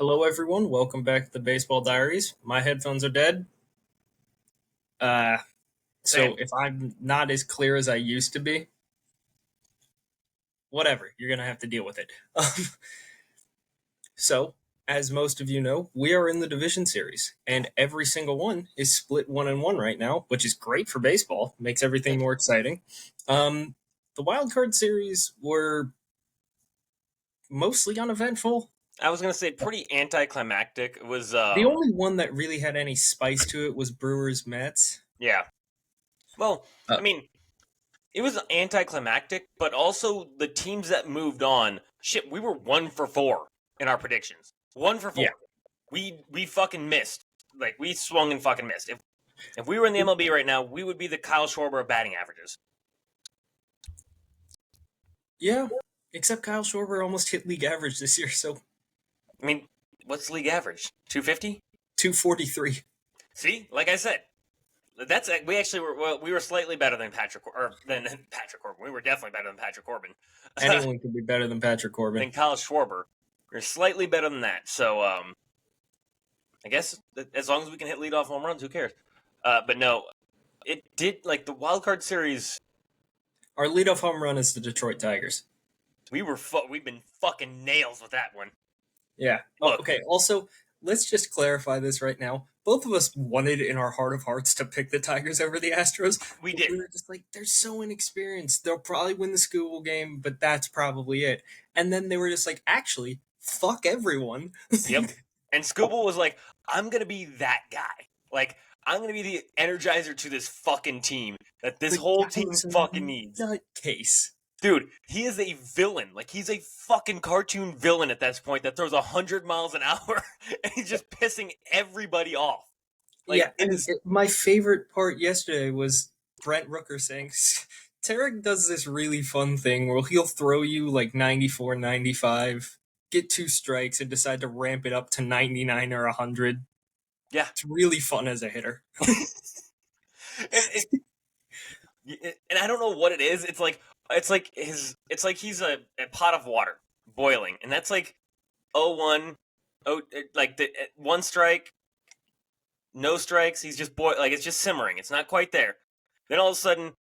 Hello, everyone. Welcome back to the Baseball Diaries. My headphones are dead. Uh, so Same. if I'm not as clear as I used to be, whatever. You're gonna have to deal with it. So, as most of you know, we are in the division series, and every single one is split 1-1 right now, which is great for baseball. Makes everything more exciting. The wild card series were mostly uneventful. I was gonna say pretty anticlimactic. It was The only one that really had any spice to it was Brewers Mets. yeah. Well, Uh, I mean, it was anticlimactic, but also the teams that moved on. Shit, we were 1 for 4 in our predictions. 1 for 4. yeah. We fucking missed. Like we swung and fucking missed. If we were in the MLB right now, we would be the Kyle Schwarber of batting averages. Yeah, except Kyle Schwarber almost hit league average this year, so I mean, what's league average? 250? 243. See, like I said, that's we were slightly better than Patrick Corbin. We were definitely better than Patrick Corbin. Anyone could be better than Patrick Corbin. Than Kyle Schwarber. We're slightly better than that. So I guess as long as we can hit leadoff home runs, who cares? But no, it did like the wild card series. Our leadoff home run is the Detroit Tigers. We've been fucking nails with that one. Yeah. Look. Okay. Also, let's just clarify this right now. Both of us wanted in our heart of hearts to pick the Tigers over the Astros. We did. We were just like, they're so inexperienced. They'll probably win the school game, but that's probably it. And then they were just like, actually, fuck everyone. Yep. And Scooble was like, I'm gonna be that guy. Like, I'm gonna be the energizer to this fucking team that this whole team fucking needs. Nutcase. Dude, he is a villain. Like, he's a fucking cartoon villain at this point that throws 100 miles an hour and he's just pissing everybody off. Like, yeah, and my favorite part yesterday was Brent Rooker saying, Tarek does this really fun thing where he'll throw you like 94, 95, get 2 strikes, and decide to ramp it up to 99 or 100. Yeah. It's really fun as a hitter. And I don't know what it is. It's like he's a pot of water boiling, and that's like 0-1, like the 1 strike, no strikes. He's just it's just simmering. It's not quite there. Then all of a sudden,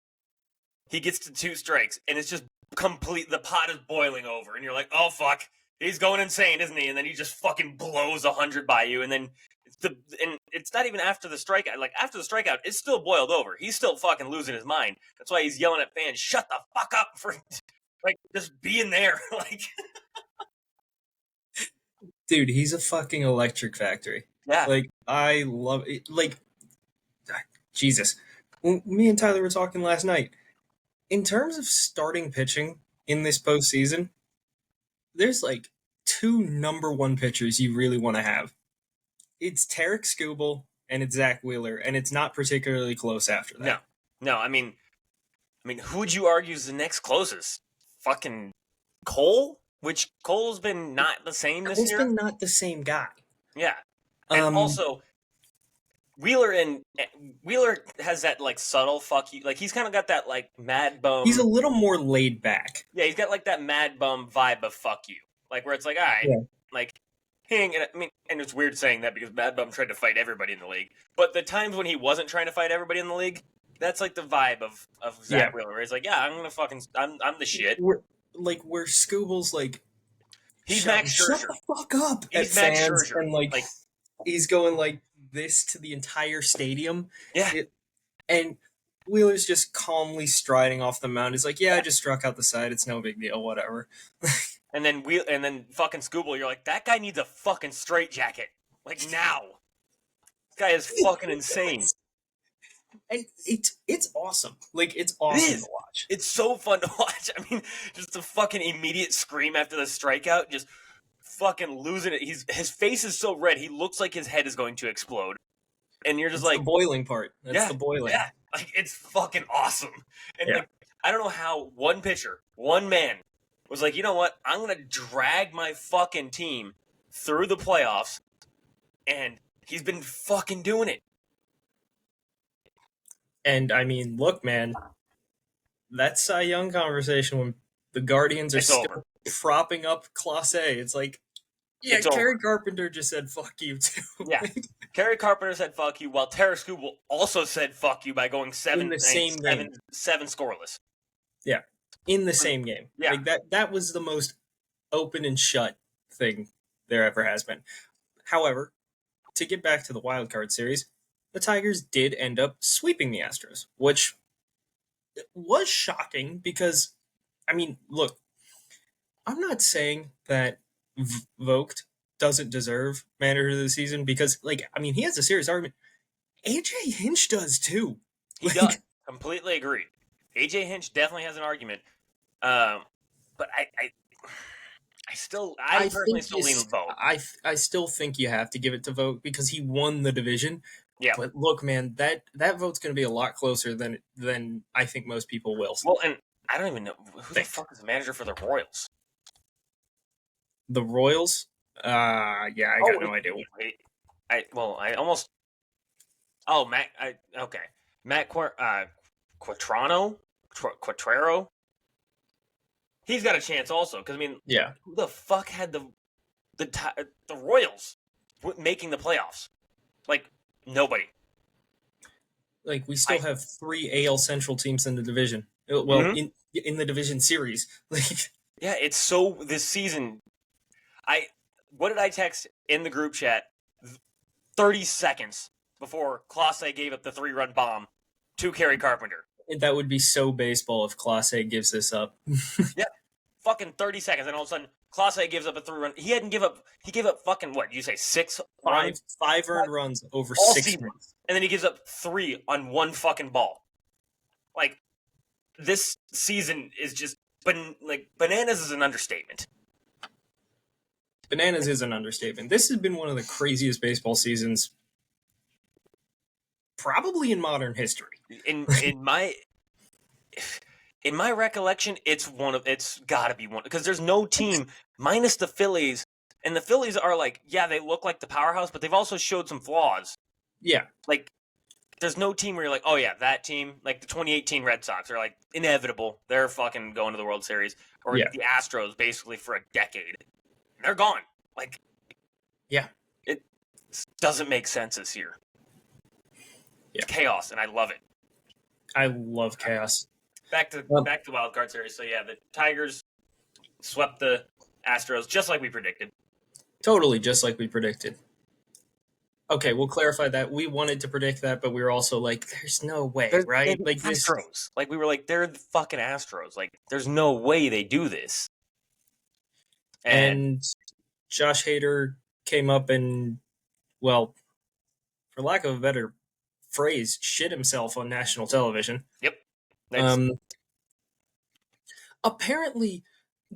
he gets to 2 strikes, and it's just complete. The pot is boiling over, and you're like, oh fuck, he's going insane, isn't he? And then he just fucking blows 100 by you, and then. And it's not even after the strikeout. Like, after the strikeout, it's still boiled over. He's still fucking losing his mind. That's why he's yelling at fans, shut the fuck up for, like, just being there. Like, dude, he's a fucking electric factory. Yeah. Like, I love it. Like, Jesus. Me and Tyler were talking last night. In terms of starting pitching in this postseason, there's like 2 number 1 pitchers you really want to have. It's Tarek Skubal and it's Zach Wheeler, and it's not particularly close after that. No. I mean, who would you argue is the next closest? Fucking Cole, which Cole's been not the same this year. Cole's been not the same guy. Yeah, and also Wheeler has that like subtle fuck you. Like, he's kind of got that like mad bum. He's a little more laid back. Yeah, he's got like that mad bum vibe of fuck you. Like, where it's like, all right, like. And it's weird saying that because Mad Bum tried to fight everybody in the league. But the times when he wasn't trying to fight everybody in the league, that's like the vibe of Zach Wheeler. Where he's like, yeah, I'm the shit. Where Scubal's like, he's Max Scherzer. Shut the fuck up. He's Max Scherzer. And like, he's going like this to the entire stadium. Yeah. And Wheeler's just calmly striding off the mound. He's like, yeah, I just struck out the side. It's no big deal. Whatever. And then fucking Scooble, you're like, that guy needs a fucking straitjacket. Like, now. This guy is fucking insane. And it's awesome. Like, it's awesome to watch. It's so fun to watch. I mean, just the fucking immediate scream after the strikeout, just fucking losing it. His face is so red, he looks like his head is going to explode. And you're just it's the boiling part. That's the boiling. Yeah. Like, it's fucking awesome. And like, I don't know how one pitcher, one man, was like, you know what? I'm going to drag my fucking team through the playoffs, and he's been fucking doing it. And, I mean, look, man, that Cy Young conversation when the Guardians are still propping up Clase, it's like, Yeah, it's over. Kerry Carpenter just said "fuck you" too. Yeah. Kerry Carpenter said "fuck you," while Tarek Skubal also said "fuck you" by going in the same game. seven scoreless. Yeah, in the same game. Yeah. Like that was the most open and shut thing there ever has been. However, to get back to the wild card series, the Tigers did end up sweeping the Astros, which was shocking because, I mean, look, I'm not saying that Vogt doesn't deserve manager of the season because, like, I mean, he has a serious argument. AJ Hinch does too. He does. Like, Completely agree. AJ Hinch definitely has an argument. But I I personally think still lean with Vogt. I still think you have to give it to Vogt because he won the division. Yeah. But look, man, that vote's going to be a lot closer than I think most people will. Well, and I don't even know who the fuck is the manager for the Royals. The Royals, yeah, I got no idea. Wait, I almost. Oh, okay. Matt Quatrano, Quatrero. He's got a chance also because I mean, Yeah, who the fuck had the Royals making the playoffs? Like nobody. like we still have 3 AL Central teams in the division. Well, in the division series, like yeah, it's so this season. What did I text in the group chat? 30 seconds before Clase gave up the 3-run bomb to Kerry Carpenter. that would be so baseball if Clase gives this up. Yeah, fucking 30 seconds, and all of a sudden Clase gives up a 3-run. He gave up fucking what? You say 6 runs? Five earned runs over all 6 season. months. And then he gives up 3 on one fucking ball. Like this season is just bananas is an understatement. Bananas is an understatement. This has been one of the craziest baseball seasons probably in modern history. In my recollection, it's got to be one because there's no team minus the Phillies, and the Phillies are like, yeah, they look like the powerhouse, but they've also showed some flaws. Yeah, like there's no team where you're like, oh yeah, that team, like the 2018 Red Sox are like inevitable. They're fucking going to the World Series, or the Astros basically for a decade. They're gone. Like, yeah, it doesn't make sense this year. Yeah. It's chaos, and I love it. I love chaos. Back to the wild card series. So yeah, the Tigers swept the Astros just like we predicted. Totally, just like we predicted. Okay, we'll clarify that. We wanted to predict that, but we were also like, "There's no way, right?" Like Astros. Like we were like, they're the fucking Astros. Like, there's no way they do this. And Josh Hader came up and, well, for lack of a better phrase, shit himself on national television. Yep. Apparently,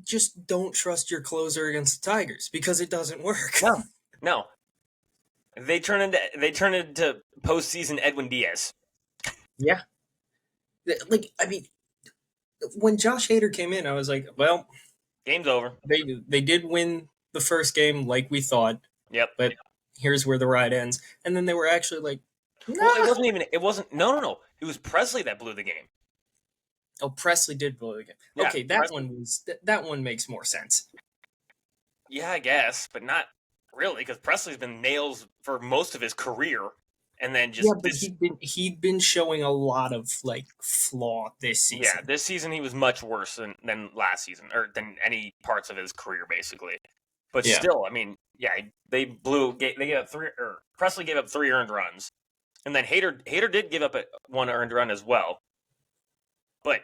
just don't trust your closer against the Tigers because it doesn't work. No. They turn into postseason Edwin Diaz. Yeah. Like, I mean, when Josh Hader came in, I was like, well, game's over. They did win the first game like we thought. Yep. But here's where the ride ends. And then they were actually like, nah. Well, it wasn't. No. It was Presley that blew the game. Oh, Presley did blow the game. Yeah, okay, that one makes more sense. Yeah, I guess, but not really, because Presley's been nails for most of his career, and then just but he'd been showing a lot of like flaw this season. Yeah, this season he was much worse than last season, or than any parts of his career, basically. But still, I mean, yeah, they gave up Presley gave up 3 earned runs, and then Hader did give up 1 earned run as well. But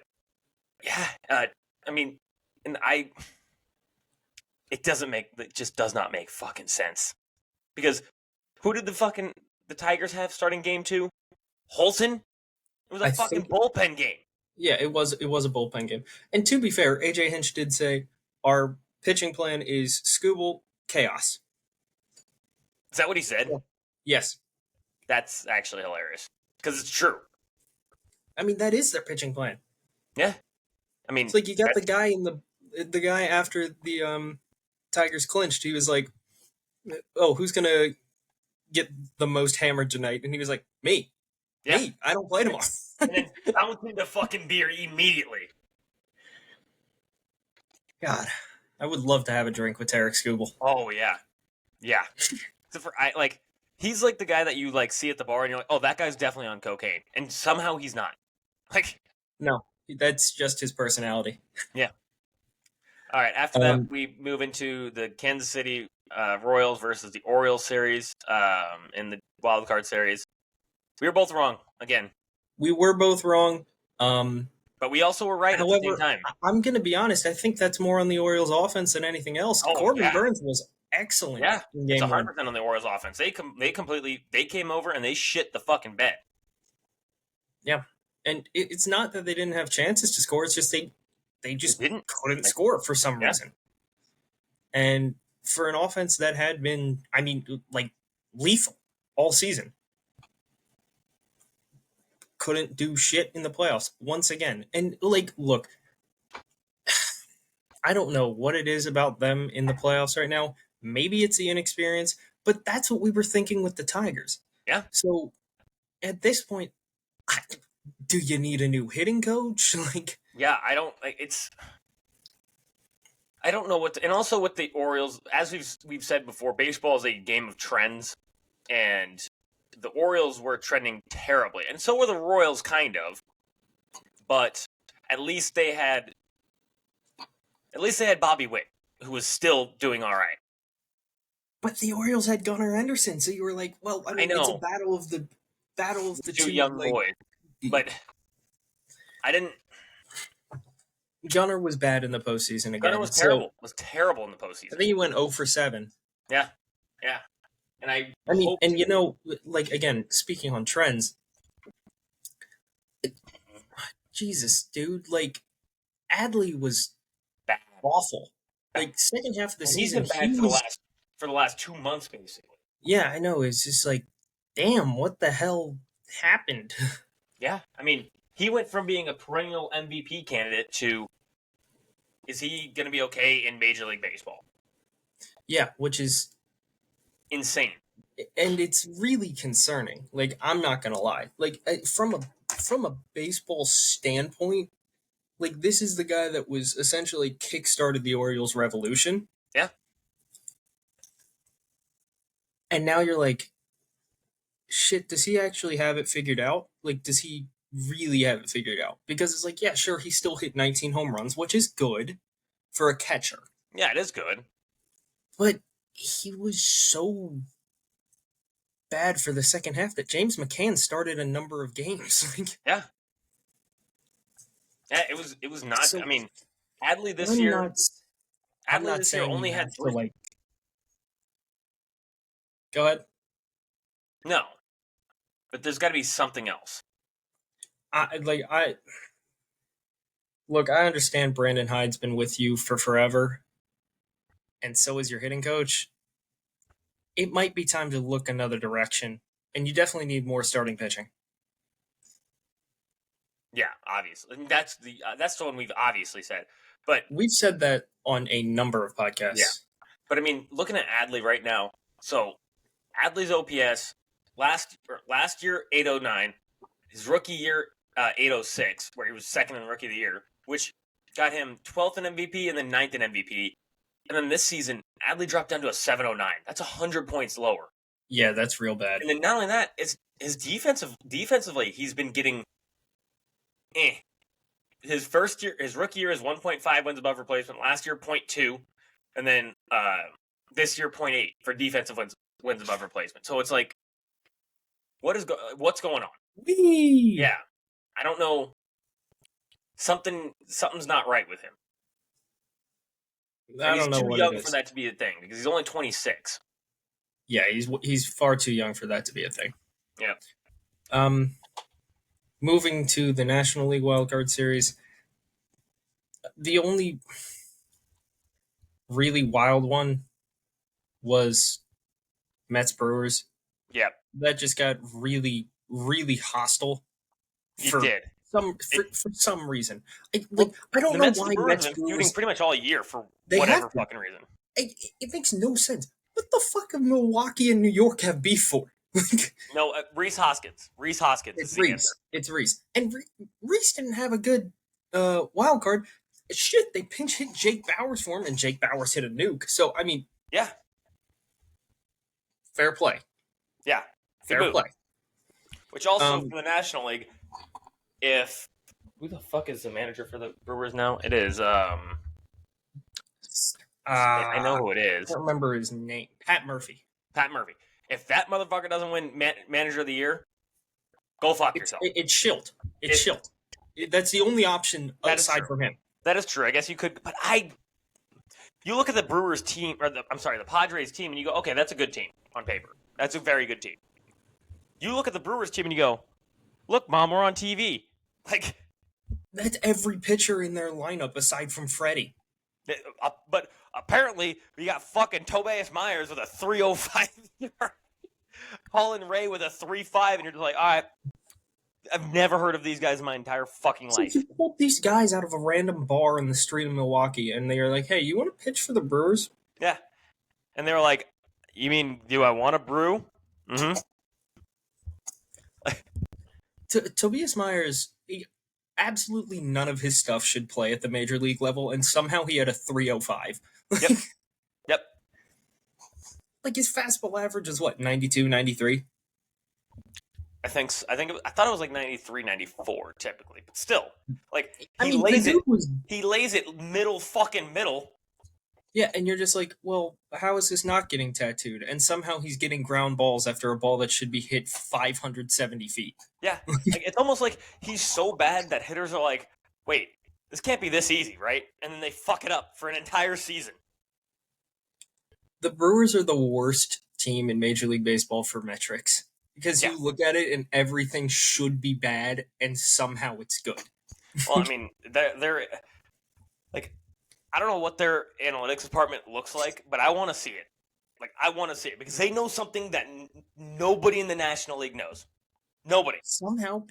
yeah, I mean, it just does not make fucking sense. Because who did the Tigers have starting game 2? Holton? It was a fucking bullpen game. Yeah, it was a bullpen game. And to be fair, AJ Hinch did say our pitching plan is Skubal, chaos. Is that what he said? Yes. That's actually hilarious. Because it's true. I mean, that is their pitching plan. Yeah. I mean, it's like you got the guy after the Tigers clinched. He was like, "Oh, who's gonna get the most hammered tonight?" And he was like, "Me. Yeah. Me. I don't play tomorrow." And then bouncing the fucking beer immediately. God, I would love to have a drink with Tarek Skubal. Oh yeah, Yeah. Except for he's like the guy that you like see at the bar and you're like, oh, that guy's definitely on cocaine, and somehow he's not. Like, No, that's just his personality. yeah. All right. After that, Um, we move into the Kansas City Royals versus the Orioles series in the wild card series. We were both wrong again, we were both wrong. Um, but we also were right at the same However, time. I'm going to be honest. I think that's more on the Orioles' offense than anything else. Oh Corbin yeah, Burns was excellent yeah. in It's Game 1. 100% on the Orioles offense. They came over and they shit the fucking bed. Yeah, and it's not that they didn't have chances to score. It's just they They just didn't. couldn't score for some Yeah. reason. And for an offense that had been, I mean, like lethal all season, couldn't do shit in the playoffs once again. And like, look, I don't know what it is about them in the playoffs right now. Maybe it's the inexperience, but that's what we were thinking with the Tigers. Yeah. So at this point, do you need a new hitting coach? Like, Yeah, I don't like it's. I don't know and also with the Orioles, as we've said before, baseball is a game of trends, and the Orioles were trending terribly, and so were the Royals, kind of. But at least they had Bobby Witt, who was still doing all right. but the Orioles had Gunnar Henderson, so you were like, well, I I mean, it's a know, battle of the two two. young Like, boys, but I didn't. Gunnar was bad in the postseason Gunnar again. was So terrible. Was terrible in the I postseason. think he went 0 for 7. Yeah, yeah, and I mean, hoped. and like again, speaking on trends, Jesus, dude, like Adley was Bad. awful. Like second half of the And he's season, been he bad was. for the last 2 months, basically. Yeah, I know. It's just like, damn, what the hell happened? Yeah, I mean, he went from being a perennial MVP candidate to is he going to be okay in Major League Baseball? Yeah, which is, Insane. and it's really concerning. Like, I'm not gonna lie. Like, from a baseball standpoint, like this is the guy that was essentially kickstarted the Orioles revolution, Yeah, and now you're like, shit, does he actually have it figured out? Like, does he really have it figured out? Because it's like, yeah, sure, he still hit 19 home runs, which is good for a catcher, yeah, it is good. but he was so bad for the second half that James McCann started a number of games. Like, Yeah, yeah, it was not. so I mean, Adley this I'm year, not. I'm not saying only you had have to three. like. Go ahead. No, but there's got to be something else. I look. I understand Brandon Hyde's been with you for forever, and so is your hitting coach. It might be time to look another direction, and you definitely need more starting pitching. Yeah, obviously, and that's the one we've obviously said. But We've said that on a number of podcasts. yeah, but I mean, looking at Adley right now, so Adley's OPS last year 809, his rookie year 806, where he was second in Rookie of the Year, which got him 12th in MVP and then 9th in MVP. And then this season, Adley dropped down to a 709. That's 100 points lower. Yeah, that's real bad. And then not only that, it's his defensively, he's been getting His rookie year is 1.5 wins above replacement. Last year, 0.2, and then this year, 0.8 for defensive wins above replacement. So it's like, what's going on? Whee! Yeah, I don't know. Something's not right with him. I And don't know he's too what young it for is. that to be a thing because he's only 26. Yeah, he's far too young for that to be a thing. Yeah. Moving to the National League Wildcard Series, the only really wild one was Mets Brewers. Yeah, That just got really, really hostile it did. for some reason. I don't The know Mets why and the Brewers Mets have been feuding Brewers. pretty much all year for They whatever have to. fucking reason. It makes no sense. What the fuck have Milwaukee and New York have beef for? No, Rhys Hoskins. Rhys Hoskins is It's the answer. Reese. It's Reese. And Reese didn't have a good wild card. Shit, they pinch hit Jake Bowers for him, and Jake Bowers hit a nuke. So, I mean, Yeah. Fair play. Yeah, good Fair move. play. Which also Um, for the National League, if who the fuck is the manager for the Brewers now? It is shit, I know I who it is. can't remember his name. Pat Murphy. Pat Murphy. If that motherfucker doesn't win manager of the year, go fuck yourself. It's Schilt. It's It Schilt. That's the only option that is aside true. from him. That is true. I guess you could, but you look at the Brewers team, or the Padres team, and you go, okay, that's a good team on paper. That's a very good team. You look at the Brewers team and you go, look, Mom, we're on TV. Like, That's every pitcher in their lineup aside from Freddie. but apparently we got fucking Tobias Myers with a 305 yard, Colin Ray with a 3.5, and you're just like, all right, I've never heard of these guys in my entire fucking So life. you pulled these guys out of a random bar in the street of Milwaukee, and they are like, "Hey, you want to pitch for the Brewers?" Yeah. And they were like, you mean, do I want to brew? Mm-hmm. Tobias Myers, absolutely none of his stuff should play at the major league level, and somehow he had a 305. Yep. Yep. Like his fastball average is what, 92, 93? I thought it was like 93, 94 typically, but still, like I mean, the dude was, he lays it fucking middle. yeah, and you're just like, well, how is this not getting tattooed? And somehow he's getting ground balls after a ball that should be hit 570 feet. Yeah, like, it's almost like he's so bad that hitters are like, wait, this can't be this easy, right? And then they fuck it up for an entire season. The Brewers are the worst team in Major League Baseball for metrics. Because you look at it and everything should be bad, and somehow it's good. Well, I mean, they're like, I don't know what their analytics department looks like, but I want to see it. Like, I want to see it because they know something that nobody in the National League knows. Nobody. Somehow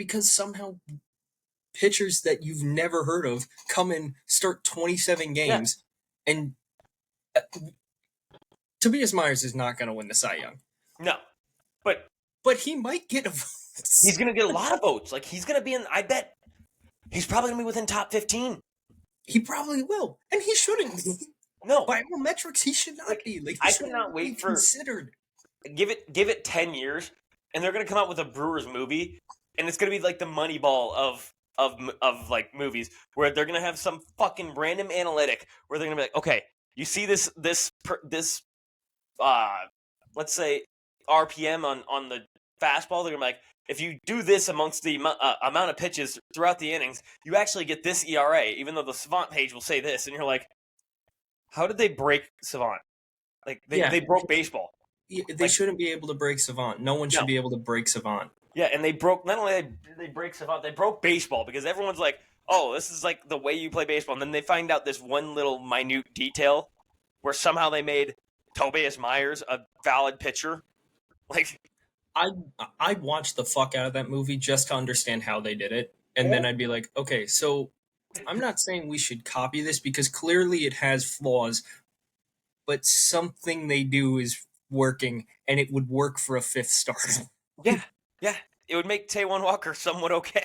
pitchers that you've never heard of come in, start 27 games, and Tobias Myers is not going to win the Cy Young. No, but he might get a vote. He's going to get a lot of votes. Like, he's going to be in, I bet he's probably going to be within top 15. He probably will, and he shouldn't be. No, by all metrics, he should not be. Like, I cannot wait for considered. Give it 10 years, and they're going to come out with a Brewers movie, and it's going to be like the Moneyball of like movies, where they're going to have some fucking random analytic where they're going to be like, okay, you see this let's say RPM on the fastball, they're going to be like, if you do this amongst the amount of pitches throughout the innings, you actually get this ERA, even though the Savant page will say this, and you're like, how did they break Savant? Like, they broke baseball. Yeah, they shouldn't be able to break Savant. No one should be able to break Savant. Yeah, and they broke, not only did they break Savant, they broke baseball, because everyone's like, oh, this is like the way you play baseball. And then they find out this one little minute detail where somehow they made Tobias Myers a valid pitcher. Like, I'd watch the fuck out of that movie just to understand how they did it. And then I'd be like, okay, so I'm not saying we should copy this because clearly it has flaws, but something they do is working, and it would work for a fifth starter. Yeah. It would make Taijuan Walker somewhat okay.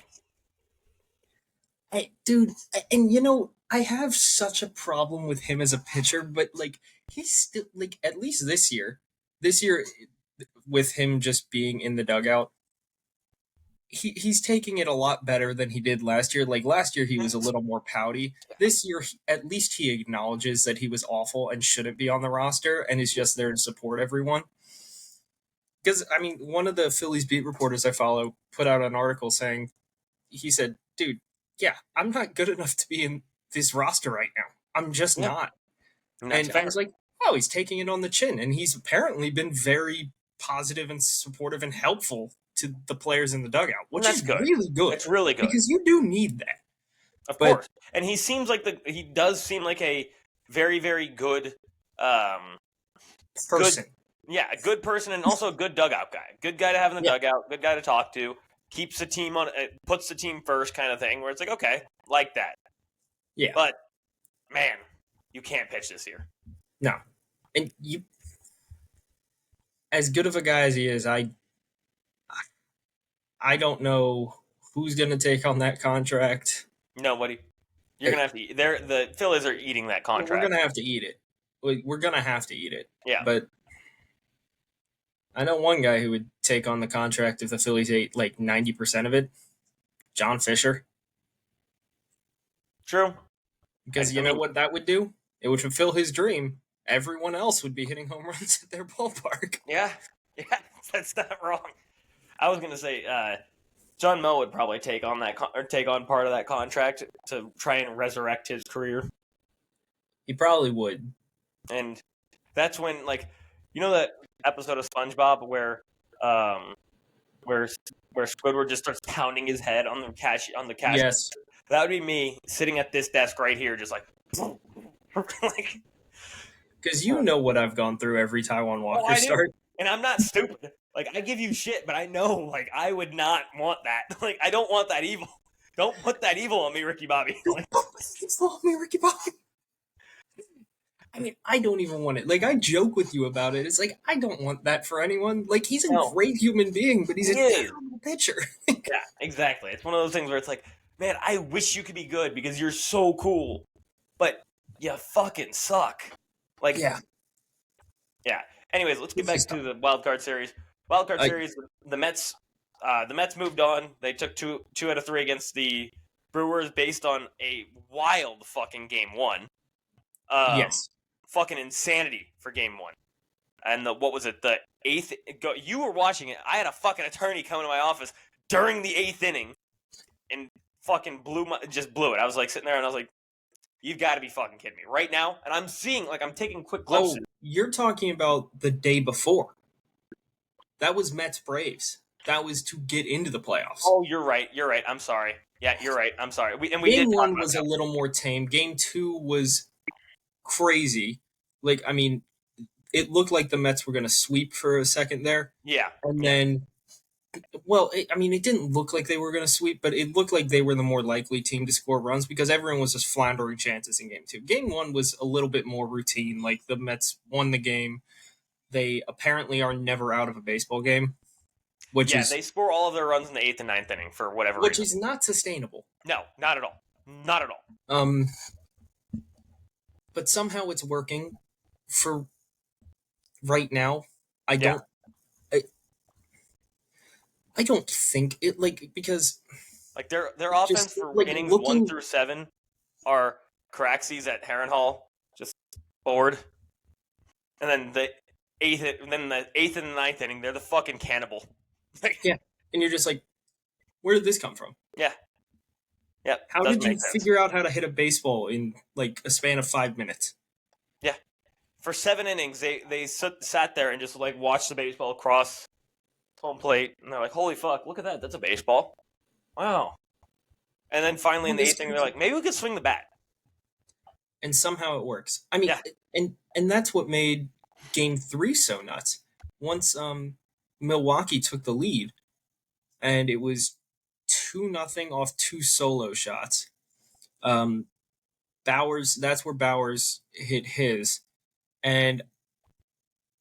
Hey, dude, and I have such a problem with him as a pitcher, but like he's still like at least this year with him just being in the dugout, he's taking it a lot better than he did last year. Like last year he was a little more pouty. This year at least he acknowledges that he was awful and shouldn't be on the roster and is just there to support everyone. Because I mean, one of the Phillies beat reporters I follow put out an article saying, he said, dude, yeah, I'm not good enough to be in this roster right now. I'm just not. And I was like, oh, he's taking it on the chin. And he's apparently been very positive and supportive and helpful to the players in the dugout, which is good. Really good. It's really good. Because you do need that. Of course. And he does seem like a very, very good person. A good person, and also a good dugout guy. Good guy to have in the dugout, good guy to talk to. Keeps the team puts the team first kind of thing, where it's like, okay, like that. Yeah. But, man, you can't pitch this year. No. And as good of a guy as he is, I don't know who's going to take on that contract. Nobody. You're going to have to eat. The Phillies are eating that contract. We're going to have to eat it. We're going to have to eat it. Yeah. But I know one guy who would take on the contract if the Phillies ate like 90% of it. John Fisher. True. Because you know what that would do? It would fulfill his dream. Everyone else would be hitting home runs at their ballpark. Yeah, yeah, that's not wrong. I was gonna say John Moe would probably take on that or take on part of that contract to try and resurrect his career, He probably would. and that's when like you know that episode of SpongeBob um where where Squidward just starts pounding his head on the cash. Yes. That would be me sitting at this desk right here, just like like. Because you know what I've gone through every Taiwan Oh, Walker I do, start. and I'm not stupid. Like I give you shit, but I know like I would not want that. Like I don't want that evil. Don't put that evil on me, Ricky Bobby. Like, It's all me, Ricky Bobby. I mean, I don't even want it. Like, I joke with you about it. It's like, I don't want that for anyone. Like, he's a no, great human being, but he's he a is. terrible pitcher. Yeah, exactly. It's one of those things where it's like, man, I wish you could be good because you're so cool, but you fucking suck. Like, Yeah. yeah. Anyways, let's get It's back just to the wild card series. Wild card I- series, the Mets. The Mets moved on. They took two out of three against the Brewers based on a wild fucking game one. yes. Fucking insanity for game one. And what was it? The eighth. You were watching it. I had a fucking attorney come to my office during the eighth inning and fucking just blew it. I was like sitting there and I was like, "You've got to be fucking kidding me right now!" And I'm seeing like I'm taking quick glimpses. Oh, you're talking about the day before. That was Mets Braves. That was to get into the playoffs. Oh, you're right. You're right. I'm sorry. Yeah, you're right. I'm sorry. We Game did talk one about was that. a little more tame. Game two was crazy. Like, I mean, it looked like the Mets were going to sweep for a second there. Yeah. And then, well, it didn't look like they were going to sweep, but it looked like they were the more likely team to score runs because everyone was just floundering chances in game two. Game one was a little bit more routine. Like, the Mets won the game. They apparently are never out of a baseball game, They score all of their runs in the eighth and ninth inning for whatever which reason. is not sustainable. No, not at all. Not at all. But somehow it's working for right now. I Yeah. don't. I don't think it because Like their offense just for like innings looking 1 through 7 are Caraxes at Heron Hall, just bored. And then the eighth and the ninth inning, they're the fucking cannibal. yeah, and you're just like, where did this come from? Yeah. Yeah. How doesn't did you make sense. figure out how to hit a baseball in like a span of 5 minutes? Yeah. For 7 innings, they sat there and just like watched the baseball across home plate, and they're like, "Holy fuck, look at that! That's a baseball! Wow!" And then finally in the eighth inning, they're like, "Maybe we could swing the bat." And somehow it works. I mean, Yeah. and that's what made Game 3 so nuts. Once Milwaukee took the lead, and it was 2-0 off 2 solo shots. Bowers, that's where Bowers hit his, and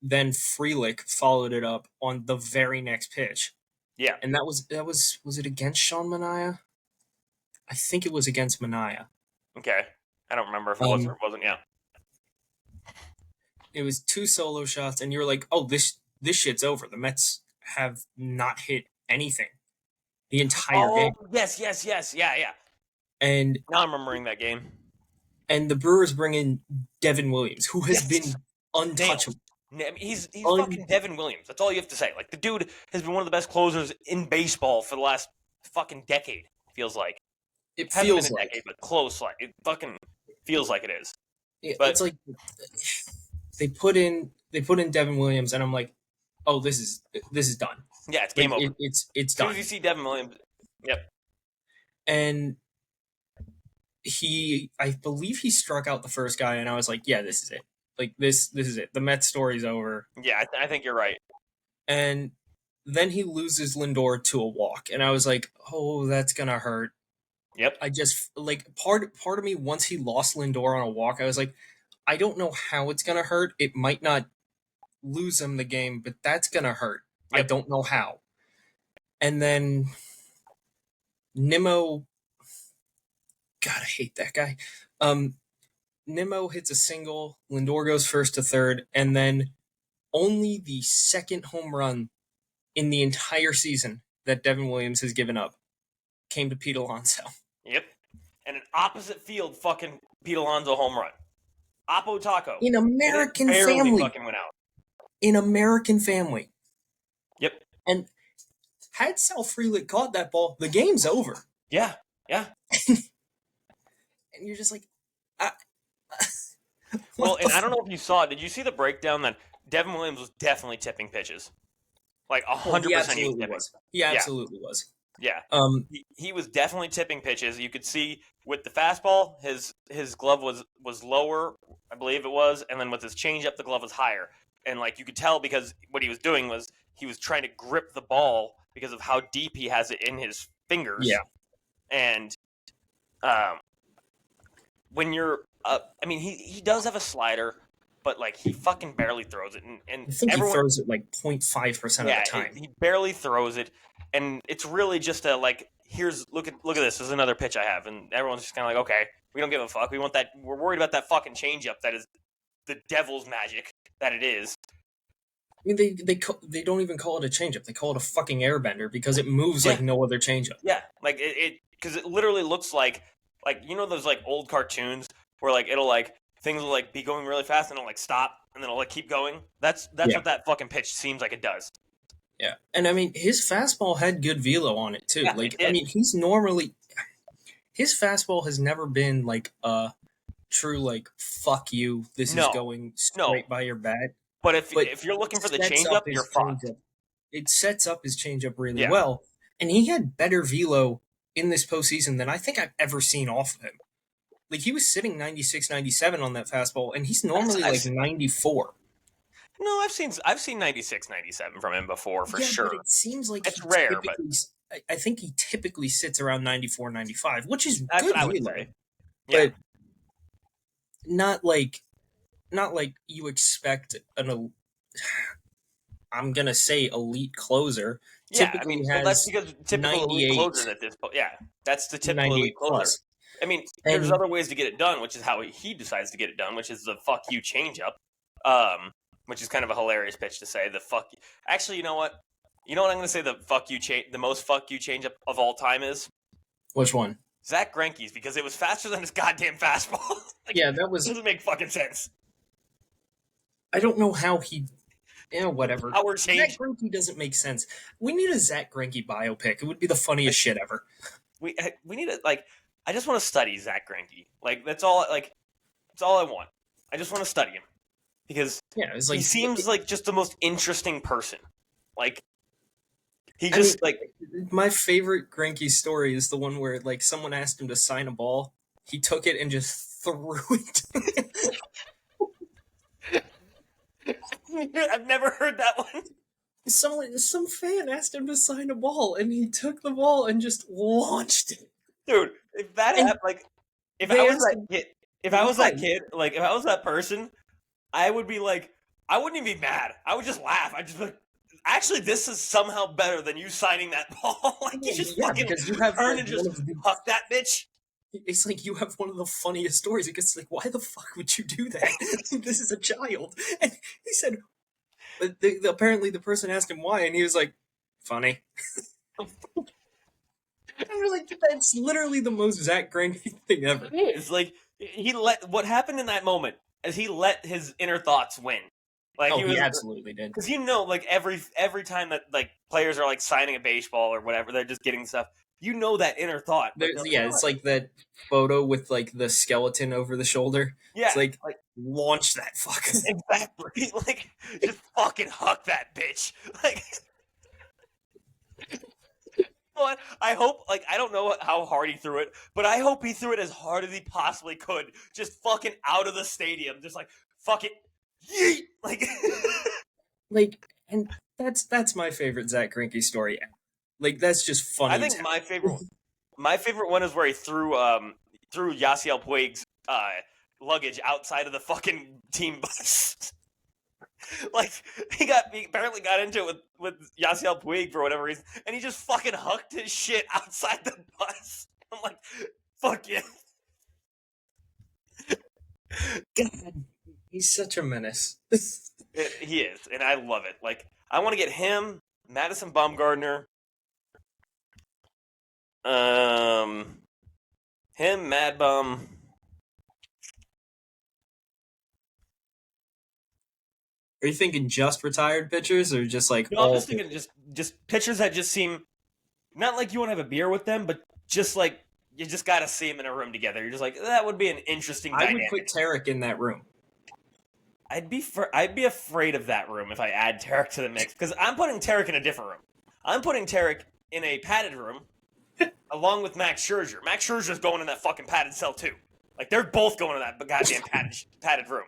then Frelick followed it up on the very next pitch. Yeah. And that was it against Sean Manaea? I think it was against Manaea. Okay. I don't remember if it was or it wasn't. Yeah. It was 2 solo shots, and you were like, "Oh, this shit's over." The Mets have not hit anything the entire game. Yes. Yeah. And Now I'm remembering that game. and the Brewers bring in Devin Williams, who has Yes. been untouchable. I mean, he's fucking Devin Williams. That's all you have to say. Like the dude has been one of the best closers in baseball for the last fucking decade. Feels like It hasn't feels been a like decade, but close. Like it fucking feels like it is. it's like they put in Devin Williams, and I'm like, "Oh, this is done." Yeah, it's game over. It's As soon done. as you see Devin Williams, yep. And I believe he struck out the first guy, and I was like, "Yeah, this is it. Like this is it. The Mets story's over." Yeah, I think you're right. And then he loses Lindor to a walk, and I was like, "Oh, that's gonna hurt." Yep. I just like part of me once he lost Lindor on a walk, I was like, I don't know how it's gonna hurt. It might not lose him the game, but that's gonna hurt. Yep. I don't know how. And then Nimmo, God, I hate that guy. Nimmo hits a single. Lindor goes first to third, and then only the second home run in the entire season that Devin Williams has given up came to Pete Alonso. Yep. And an opposite field fucking Pete Alonso home run. Oppo Taco. In American and it barely family. fucking went out. In American family. Yep. And had Sal Frelick caught that ball, the game's over. Yeah. Yeah. And you're just like, well, and I don't know if you saw. Did you see the breakdown that Devin Williams was definitely tipping pitches, like 100%? He absolutely was. He absolutely was. Yeah. He was definitely tipping pitches. You could see with the fastball, his glove was lower, I believe it was, and then with his changeup, the glove was higher. And like you could tell because what he was doing was he was trying to grip the ball because of how deep he has it in his fingers. Yeah. And when you're I mean, he does have a slider, but like he fucking barely throws it, and I think he throws it like 0.5% of the time. He barely throws it, and it's really just a like, look at this. There's another pitch I have, and everyone's just kind of like, okay, we don't give a fuck. We want that. We're worried about that fucking changeup that is the devil's magic that it is. I mean, they don't even call it a changeup. They call it a fucking airbender because it moves like no other changeup. Yeah, like it because it literally looks like you know those like old cartoons where like it'll like things will like be going really fast and it'll like stop and then it'll like keep going. That's what that fucking pitch seems like it does. Yeah, and I mean his fastball had good velo on it too. Yeah, like I mean his fastball has never been like a true like fuck you. This is going straight by your bat. But if you're looking for the changeup, you're fucked. It sets up his changeup really well, and he had better velo in this postseason than I think I've ever seen off of him. Like, he was sitting 96, 97 on that fastball, and he's normally like 94. No, I've seen 96, 97 from him before for sure. But it seems like it's rare, but I think he typically sits around 94, 95, which is that's good what I would say. Yeah. But not like you expect I'm gonna say elite closer. Yeah, I mean, that's because typical elite closers at this point. Yeah, that's the typical elite closer. Plus. I mean, there's other ways to get it done, which is how he decides to get it done, which is the fuck you changeup, which is kind of a hilarious pitch to say. The fuck you. Actually, you know what? I'm going to say the most fuck you changeup of all time is? Which one? Zach Greinke's, because it was faster than his goddamn fastball. That was. It doesn't make fucking sense. I don't know how he. Whatever. Power change. Zach Greinke doesn't make sense. We need a Zach Greinke biopic. It would be the funniest shit ever. We need it. Like, I just want to study Zach Greinke. Like, that's all. Like, that's all I want. I just want to study him because he seems like just the most interesting person. Like, my favorite Greinke story is the one where like someone asked him to sign a ball, he took it and just threw it. I've never heard that one. Some fan asked him to sign a ball, and he took the ball and just launched it. Dude, if that happened, like, if I was that kid, like, if I was that person, I would be like, I wouldn't even be mad. I would just laugh. I'd just be like, actually, this is somehow better than you signing that ball. Like, you just fucking turn and just huck that bitch. It's like you have one of the funniest stories. It's like, why the fuck would you do that? This is a child. And he said, apparently the person asked him why, and he was like, funny. And we're like, that's literally the most Zach Greinke thing ever. It's like, what happened in that moment is he let his inner thoughts win. Like, he absolutely did. Because like every time that like players are like signing a baseball or whatever, they're just getting stuff. That inner thought. It's like that photo with like the skeleton over the shoulder. Yeah, it's like launch that fucker. Exactly. Like, just fucking huck that bitch. Like, what? I hope. Like, I don't know how hard he threw it, but I hope he threw it as hard as he possibly could. Just fucking out of the stadium. Just like fuck it. Yeet! And that's my favorite Zach Greinke story. Like, that's just funny. I think my favorite one is where he threw Yasiel Puig's luggage outside of the fucking team bus. Like, he apparently got into it with Yasiel Puig for whatever reason, and he just fucking hucked his shit outside the bus. I'm like, fuck yeah. God, he's such a menace. He is, and I love it. Like, I want to get him, Madison Bumgarner, um, him, Mad Bum. Are you thinking just retired pitchers or just like No, I'm all just thinking just pitchers that just seem not like you want to have a beer with them, but just like you just got to see them in a room together. You're just like that would be an interesting I would put dynamic. Tarek in that room. I'd be afraid of that room if I add Tarek to the mix because I'm putting Tarek in a different room. I'm putting Tarek in a padded room along with Max Scherzer. Max Scherzer's going in that fucking padded cell too. Like they're both going in that goddamn padded room.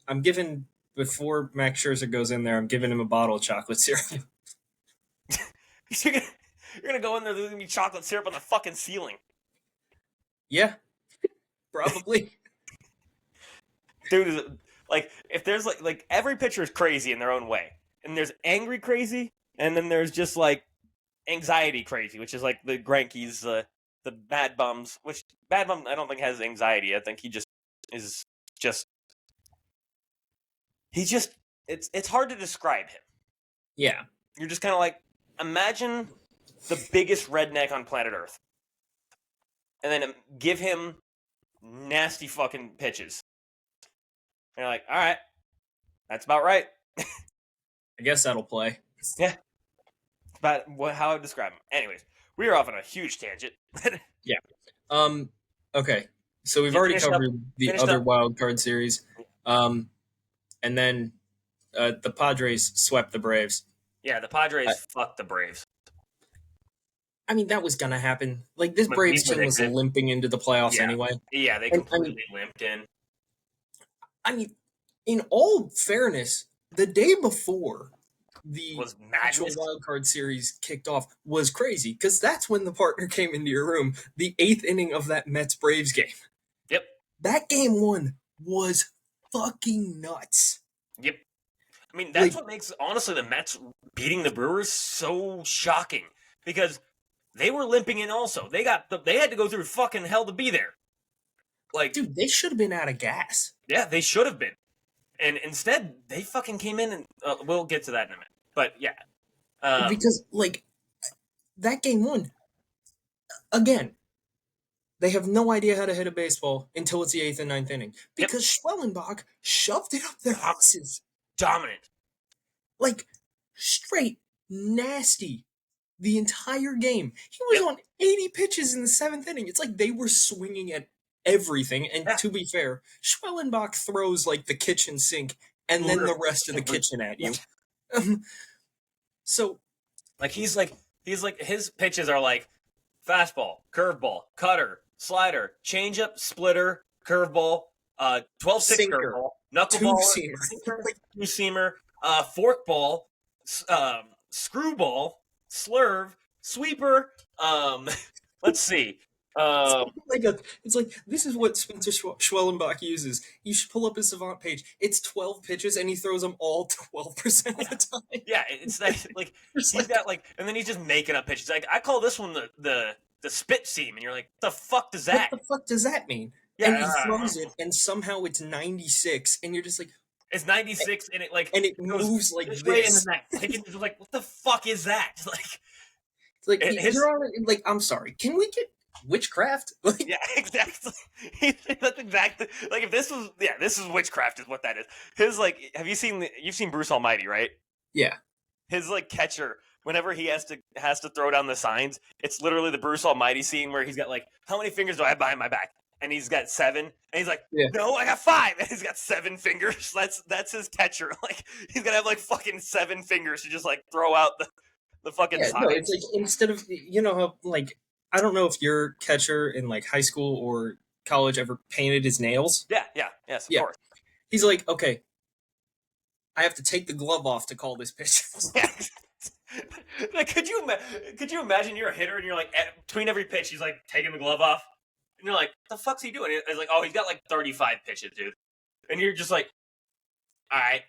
I'm giving before Max Scherzer goes in there. I'm giving him a bottle of chocolate syrup. you're, gonna, you're gonna go in there. There's gonna be chocolate syrup on the fucking ceiling. Yeah, probably. Dude, like if there's like every pitcher is crazy in their own way, and there's angry crazy, and then there's just like anxiety crazy, which is like the Grankies, the Bad Bums. Which Bad Bum I don't think has anxiety. I think he just is just he's just it's hard to describe him. Yeah. You're just kind of like imagine the biggest redneck on planet Earth, and then give him nasty fucking pitches. And you're like, all right, that's about right. I guess that'll play. Yeah. About how I would describe him. Anyways, we are off on a huge tangent. Yeah. Okay. So we've You already finished up- covered the finished other up? wild card series. And then the Padres swept the Braves. Yeah, the Padres fucked the Braves. I mean, that was gonna happen. Like this But Braves we team was predicted. limping into the playoffs Yeah. anyway. Yeah, they completely limped in. I mean, in all fairness, the day before the Was actual madness. wild card series kicked off was crazy because that's when the partner came into your room. The 8th inning of that Mets Braves game. Yep. That game one was fucking nuts. Yep. I mean, that's Like- what makes honestly the Mets beating the Brewers so shocking because they were limping in also. They had to go through fucking hell to be there. Like, Dude, they should have been out of gas. yeah, they should have been. And instead, they fucking came in and we'll get to that in a minute. But yeah. Because, like, that game one, again, they have no idea how to hit a baseball until it's the 8th and 9th inning. Because Schwellenbach shoved it up their asses. Dominant. Like, straight nasty the entire game. He was on 80 pitches in the 7th inning. It's like they were swinging at everything. And to be fair, Schwellenbach throws like the kitchen sink and then the rest of the kitchen at you. So, like he's like his pitches are like fastball, curveball, cutter, slider, changeup, splitter, curveball, 12-6 Sinker, curveball, knuckleball, two-seamer. two-seamer, forkball, screwball, slurve, sweeper. Let's see. It's like this is what Spencer Schwellenbach uses. You should pull up his Savant page. It's 12 pitches and he throws them all 12% of the time. Yeah, it's like he's got like, and then he's just making up pitches. Like I call this one the spit seam, and you're like, the fuck does that? What the fuck does that mean? Yeah, and he throws it, and somehow it's 96, and you're just like, it's 96, and it like and it moves like this this. way in the neck. Like, it's like, what the fuck is that? Like you're on it. Like, I'm sorry. Can we get witchcraft? Like, yeah, exactly. That's exactly like if this was this is witchcraft is what that is. His like, have you seen you've seen Bruce Almighty, right? Yeah. His like catcher, whenever he has to throw down the signs, it's literally the Bruce Almighty scene where he's got like, how many fingers do I have behind my back? And he's got 7, and he's like, no, I got 5, and he's got 7 fingers. That's his catcher. Like he's gonna have like fucking 7 fingers to just like throw out the fucking signs. No, it's like instead of how like I don't know if your catcher in like high school or college ever painted his nails. Yes, of course. He's like, okay, I have to take the glove off to call this pitch. Like, could you imagine you're a hitter and you're like between every pitch he's like taking the glove off and you're like, what the fuck's he doing? It's like, oh, he's got like 35 pitches, dude, and you're just like, all right,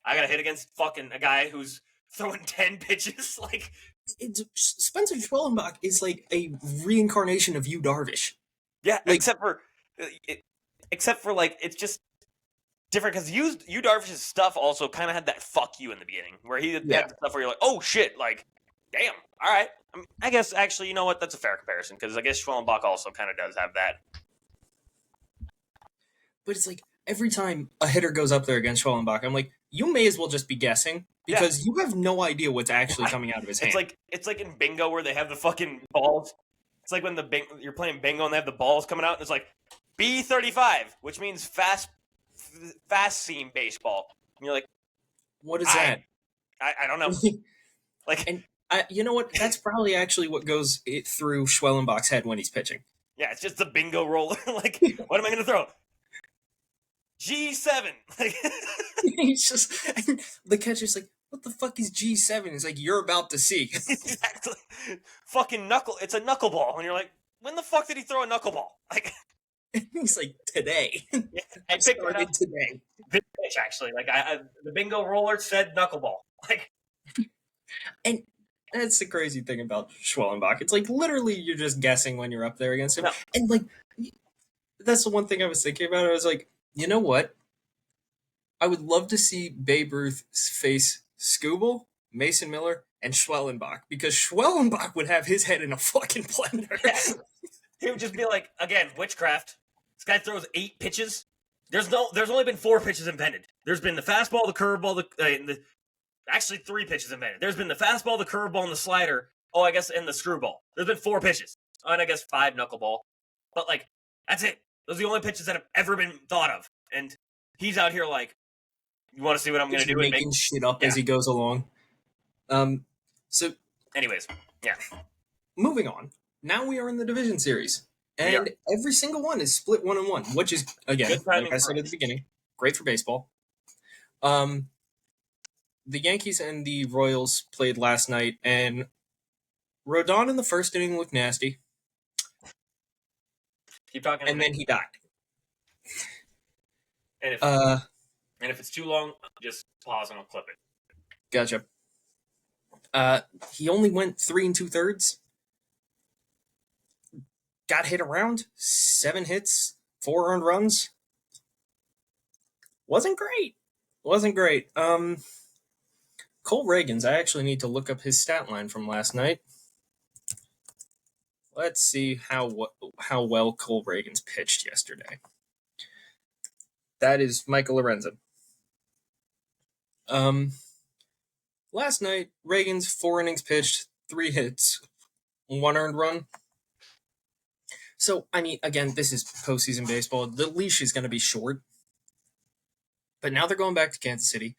I gotta hit against fucking a guy who's throwing 10 pitches. Like, Spencer Schwellenbach is like a reincarnation of Yu Darvish. Yeah, like, except for like it's just different because Yu Darvish's stuff also kind of had that fuck you in the beginning, where he had the stuff where you're like, oh shit, like, damn, all right. I guess actually, you know what? That's a fair comparison because I guess Schwellenbach also kind of does have that. But it's like every time a hitter goes up there against Schwellenbach, I'm like, you may as well just be guessing because you have no idea what's actually coming out of his hand. It's like in bingo where they have the fucking balls. It's like when you're playing bingo and they have the balls coming out and it's like B35, which means fast seam baseball. And you're like, what is that? I don't know. Like, and you know what? That's probably actually what goes through Schwellenbach's head when he's pitching. Yeah, it's just the bingo roller. Like, what am I going to throw? G7. He's just the catcher's like, what the fuck is G7? It's like, you're about to see. Exactly. Fucking knuckle. It's a knuckleball, and you're like, when the fuck did he throw a knuckleball? Like, he's like, today. Yeah, I picked it up today. Big pitch, actually. Like, the bingo roller said knuckleball. Like, and that's the crazy thing about Schwellenbach. It's like literally you're just guessing when you're up there against him, and like that's the one thing I was thinking about. I was like, you know what? I would love to see Babe Ruth face Skubal, Mason Miller, and Schwellenbach because Schwellenbach would have his head in a fucking blender. Yeah. He would just be like, again, witchcraft. This guy throws 8 pitches. There's only been 4 pitches invented. There's been the fastball, the curveball, actually 3 pitches invented. There's been the fastball, the curveball, and the slider. Oh, I guess, and the screwball. There's been 4 pitches. Oh, and I guess 5 knuckleball. But like, that's it. Those are the only pitches that have ever been thought of. And he's out here like, you want to see what I'm going to do? Making shit up as he goes along. So, anyways, yeah. Moving on. Now we are in the division series, and every single one is split 1-1, which is again, like I said at the beginning, great for baseball. The Yankees and the Royals played last night, and Rodon in the first inning looked nasty. Keep talking. And then he died. And if it's too long, just pause and I'll clip it. Gotcha. He only went 3 2/3. Got hit around, 7 hits, 4 earned runs. Wasn't great. Cole Reagans, I actually need to look up his stat line from last night. Let's see how well Cole Reagans pitched yesterday. That is Michael Lorenzen. Last night, Reagans 4 innings pitched, 3 hits, 1 earned run. So, I mean, again, this is postseason baseball. The leash is going to be short. But now they're going back to Kansas City.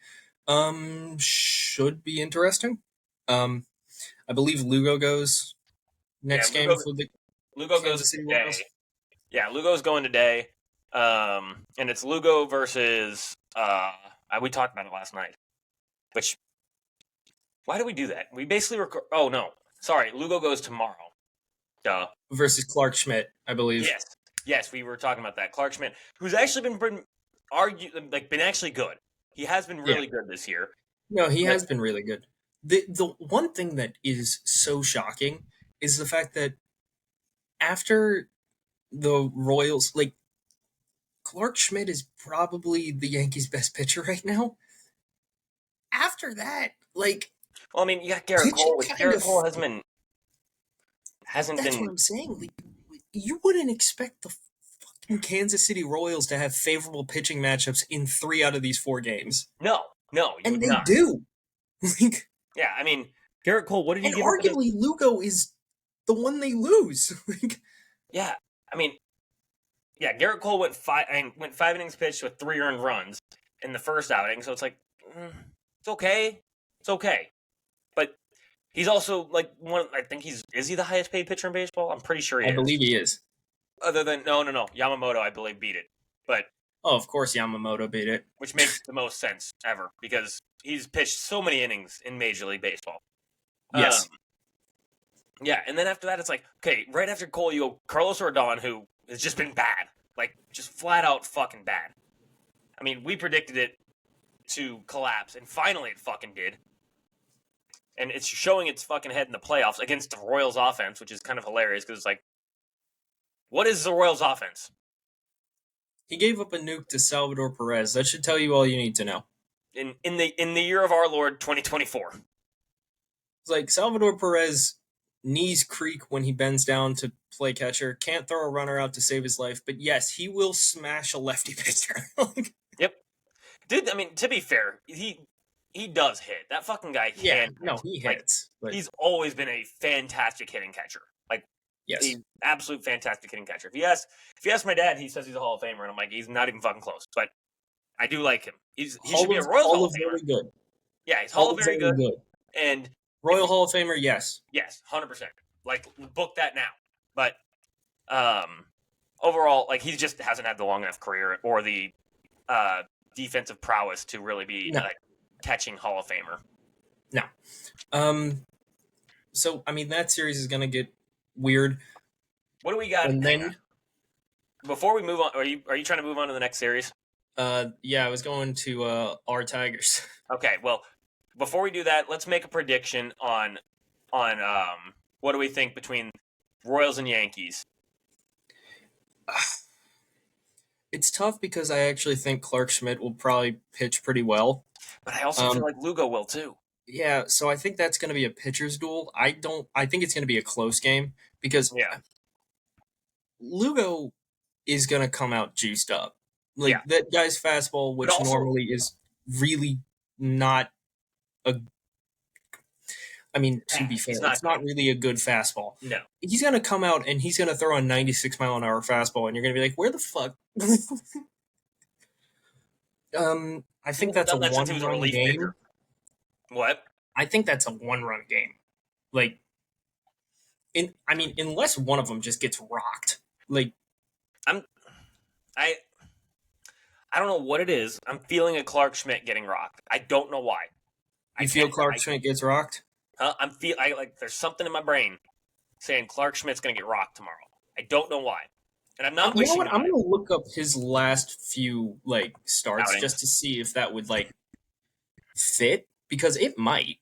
Should be interesting. I believe Lugo goes next game for the Lugo goes today. Yeah, Lugo's going today. And it's Lugo versus we talked about it last night. Which, why do we do that? We basically record. Oh no, sorry, Lugo goes tomorrow. Duh. Versus Clark Schmidt, I believe. Yes, we were talking about that. Clark Schmidt, who's actually been actually good. He has been really good this year. No, he has been really good. The one thing that is so shocking is the fact that after the Royals, like, Clark Schmidt is probably the Yankees' best pitcher right now. After that, like... Well, I mean, you got Garrett Cole. Garrett Cole hasn't been... That's what I'm saying. Like, you wouldn't expect the fucking Kansas City Royals to have favorable pitching matchups in 3 out of these 4 games. No, and they do. Like, yeah, I mean, Garrett Cole. What did you give? And arguably, Lugo is the one they lose. Yeah, I mean, yeah, Garrett Cole went 5 innings pitched with 3 earned runs in the first outing. So it's like, it's okay, but. He's also, like, I think is he the highest paid pitcher in baseball? I'm pretty sure he is. I believe he is. Other than, no. Yamamoto, I believe, beat it. But. Oh, of course Yamamoto beat it. Which makes the most sense ever, because he's pitched so many innings in Major League Baseball. Yes. Yeah, and then after that, it's like, okay, right after Cole, you go Carlos Rodon, who has just been bad. Like, just flat out fucking bad. I mean, we predicted it to collapse, and finally it fucking did. And it's showing its fucking head in the playoffs against the Royals offense, which is kind of hilarious because it's like, what is the Royals offense? He gave up a nuke to Salvador Perez. That should tell you all you need to know. In the year of our Lord 2024. It's like Salvador Perez knees creak when he bends down to play catcher, can't throw a runner out to save his life, but yes, he will smash a lefty pitcher. Yep. Dude, I mean, to be fair, he does hit. That fucking guy Yeah, can no, hit. he Like, hits. But he's always been a fantastic hitting catcher. Like, yes, a absolute fantastic hitting catcher. If you ask my dad, he says he's a Hall of Famer, and I'm like, he's not even fucking close. But I do like him. He should be a Royals Hall of Famer. very good. Yeah, he's Hall of very good. And Royal Hall of Famer, yes. Yes, 100%. Like, book that now. But overall, like, he just hasn't had the long enough career or the defensive prowess to really be like catching Hall of Famer. No. So I mean that series is gonna get weird. What do we got? And then before we move on, are you trying to move on to the next series? Yeah, I was going to our Tigers. Okay, well, before we do that, let's make a prediction on what do we think between Royals and Yankees. It's tough because I actually think Clark Schmidt will probably pitch pretty well. But I also feel like Lugo will too. Yeah, so I think that's going to be a pitcher's duel. I think it's going to be a close game because Lugo is going to come out juiced up. Like that guy's fastball, which also, normally is really not a. I mean, to be fair, it's not really a good fastball. No. He's going to come out and he's going to throw a 96-mile-an-hour fastball, and you're going to be like, where the fuck? I think that's a one-run game. Pitcher. What? I think that's a one-run game. Like, unless one of them just gets rocked. Like, I don't know what it is. I'm feeling a Clark Schmidt getting rocked. I don't know why. You feel Clark Schmidt gets rocked? Huh? Like there's something in my brain saying Clark Schmidt's gonna get rocked tomorrow. I don't know why. And I'm not wishing. I'm gonna look up his last few starts just to see if that would fit, because it might.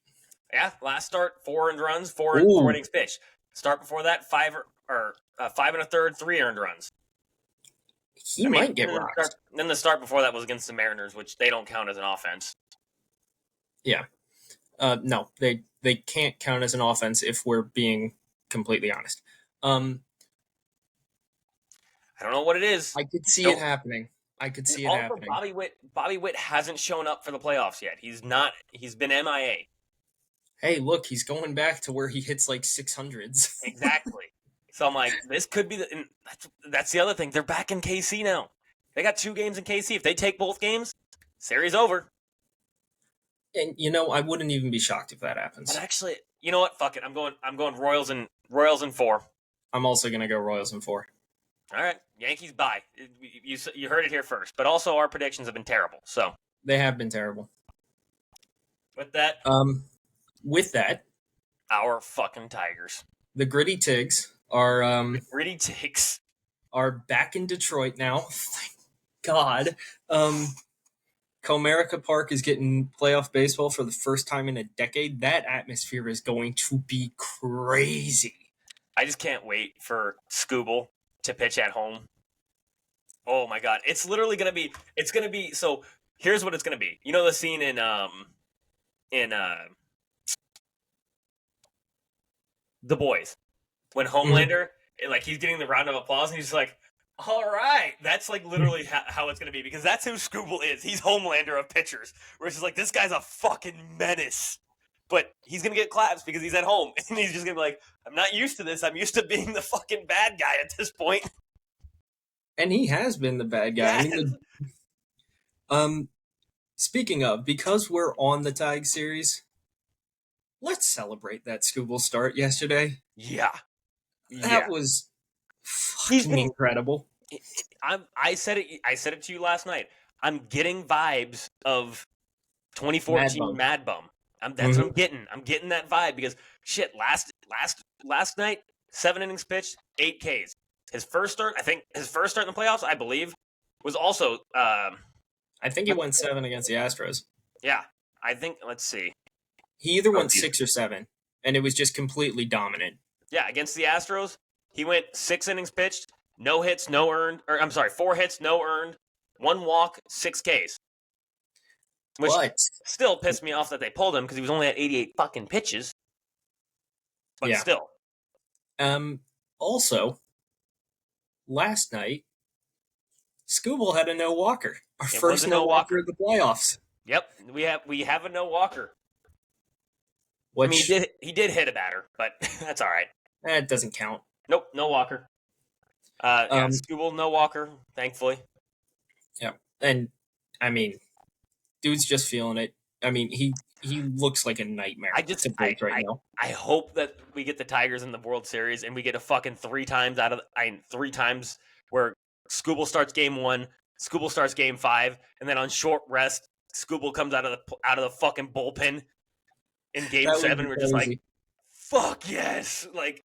Yeah, last start 4 earned runs, 4 innings pitched. Start before that 5 1/3, 3 earned runs. He might get rocked. Then the start before that was against the Mariners, which they don't count as an offense. Yeah. No, they can't count as an offense if we're being completely honest. I don't know what it is. I could see it happening. Bobby Witt hasn't shown up for the playoffs yet. He's been MIA. Hey, look, he's going back to where he hits 600s. Exactly. So I'm like, this could be that's the other thing. They're back in KC now. They got 2 games in KC. If they take both games, series over. And I wouldn't even be shocked if that happens. But actually, you know what? Fuck it. I'm going Royals in 4. I'm also gonna go Royals in 4. All right, Yankees bye. You heard it here first. But also, our predictions have been terrible. So they have been terrible. With that, our fucking Tigers, the Gritty Tigs are are back in Detroit now. Thank God. Comerica Park is getting playoff baseball for the first time in a decade. That atmosphere is going to be crazy. I just can't wait for Scooble to pitch at home. Oh my God. It's literally going to be, so here's what it's going to be. You know the scene in The Boys when Homelander, he's getting the round of applause and he's like, all right. That's literally how it's going to be, because that's who Scooble is. He's Homelander of pitchers, where it's just this guy's a fucking menace. But he's going to get claps because he's at home. And he's just going to be like, I'm not used to this. I'm used to being the fucking bad guy at this point. And he has been the bad guy. Yes. Speaking of, because we're on the Tig series, let's celebrate that Scooble start yesterday. Yeah. That was fucking incredible. I said it to you last night. I'm getting vibes of 2014 Mad Bum. That's what I'm getting. I'm getting that vibe because shit. Last night, 7 innings pitched, 8 Ks. His first start in the playoffs, I believe, was also. I think he went 7 against the Astros. Yeah, I think. Let's see. He either went 6 or 7, and it was just completely dominant. Yeah, against the Astros, he went 6 innings pitched, no hits, no earned, or I'm sorry, 4 hits, no earned, 1 walk, 6 Ks, which But still pissed me off that they pulled him because he was only at 88 fucking pitches, but yeah. still. Also, last night, Scooble had a no walker. Our It was first a no no walker walker. of the playoffs. Yep, we have a no walker. I mean, Which he did hit a batter, but that's all right. it doesn't count. Nope, no walker. Yeah, Um, Scooble, no walker, thankfully. yeah, and I mean, dude's just feeling it. I mean, he looks like a nightmare I just to face right now. I hope that we get the Tigers in the World Series and we get a fucking 3 times three times where Scooble starts game 1, Scooble starts game 5, and then on short rest, Scooble comes out of the fucking bullpen in game That would 7. be We're just like, crazy. fuck yes! Like,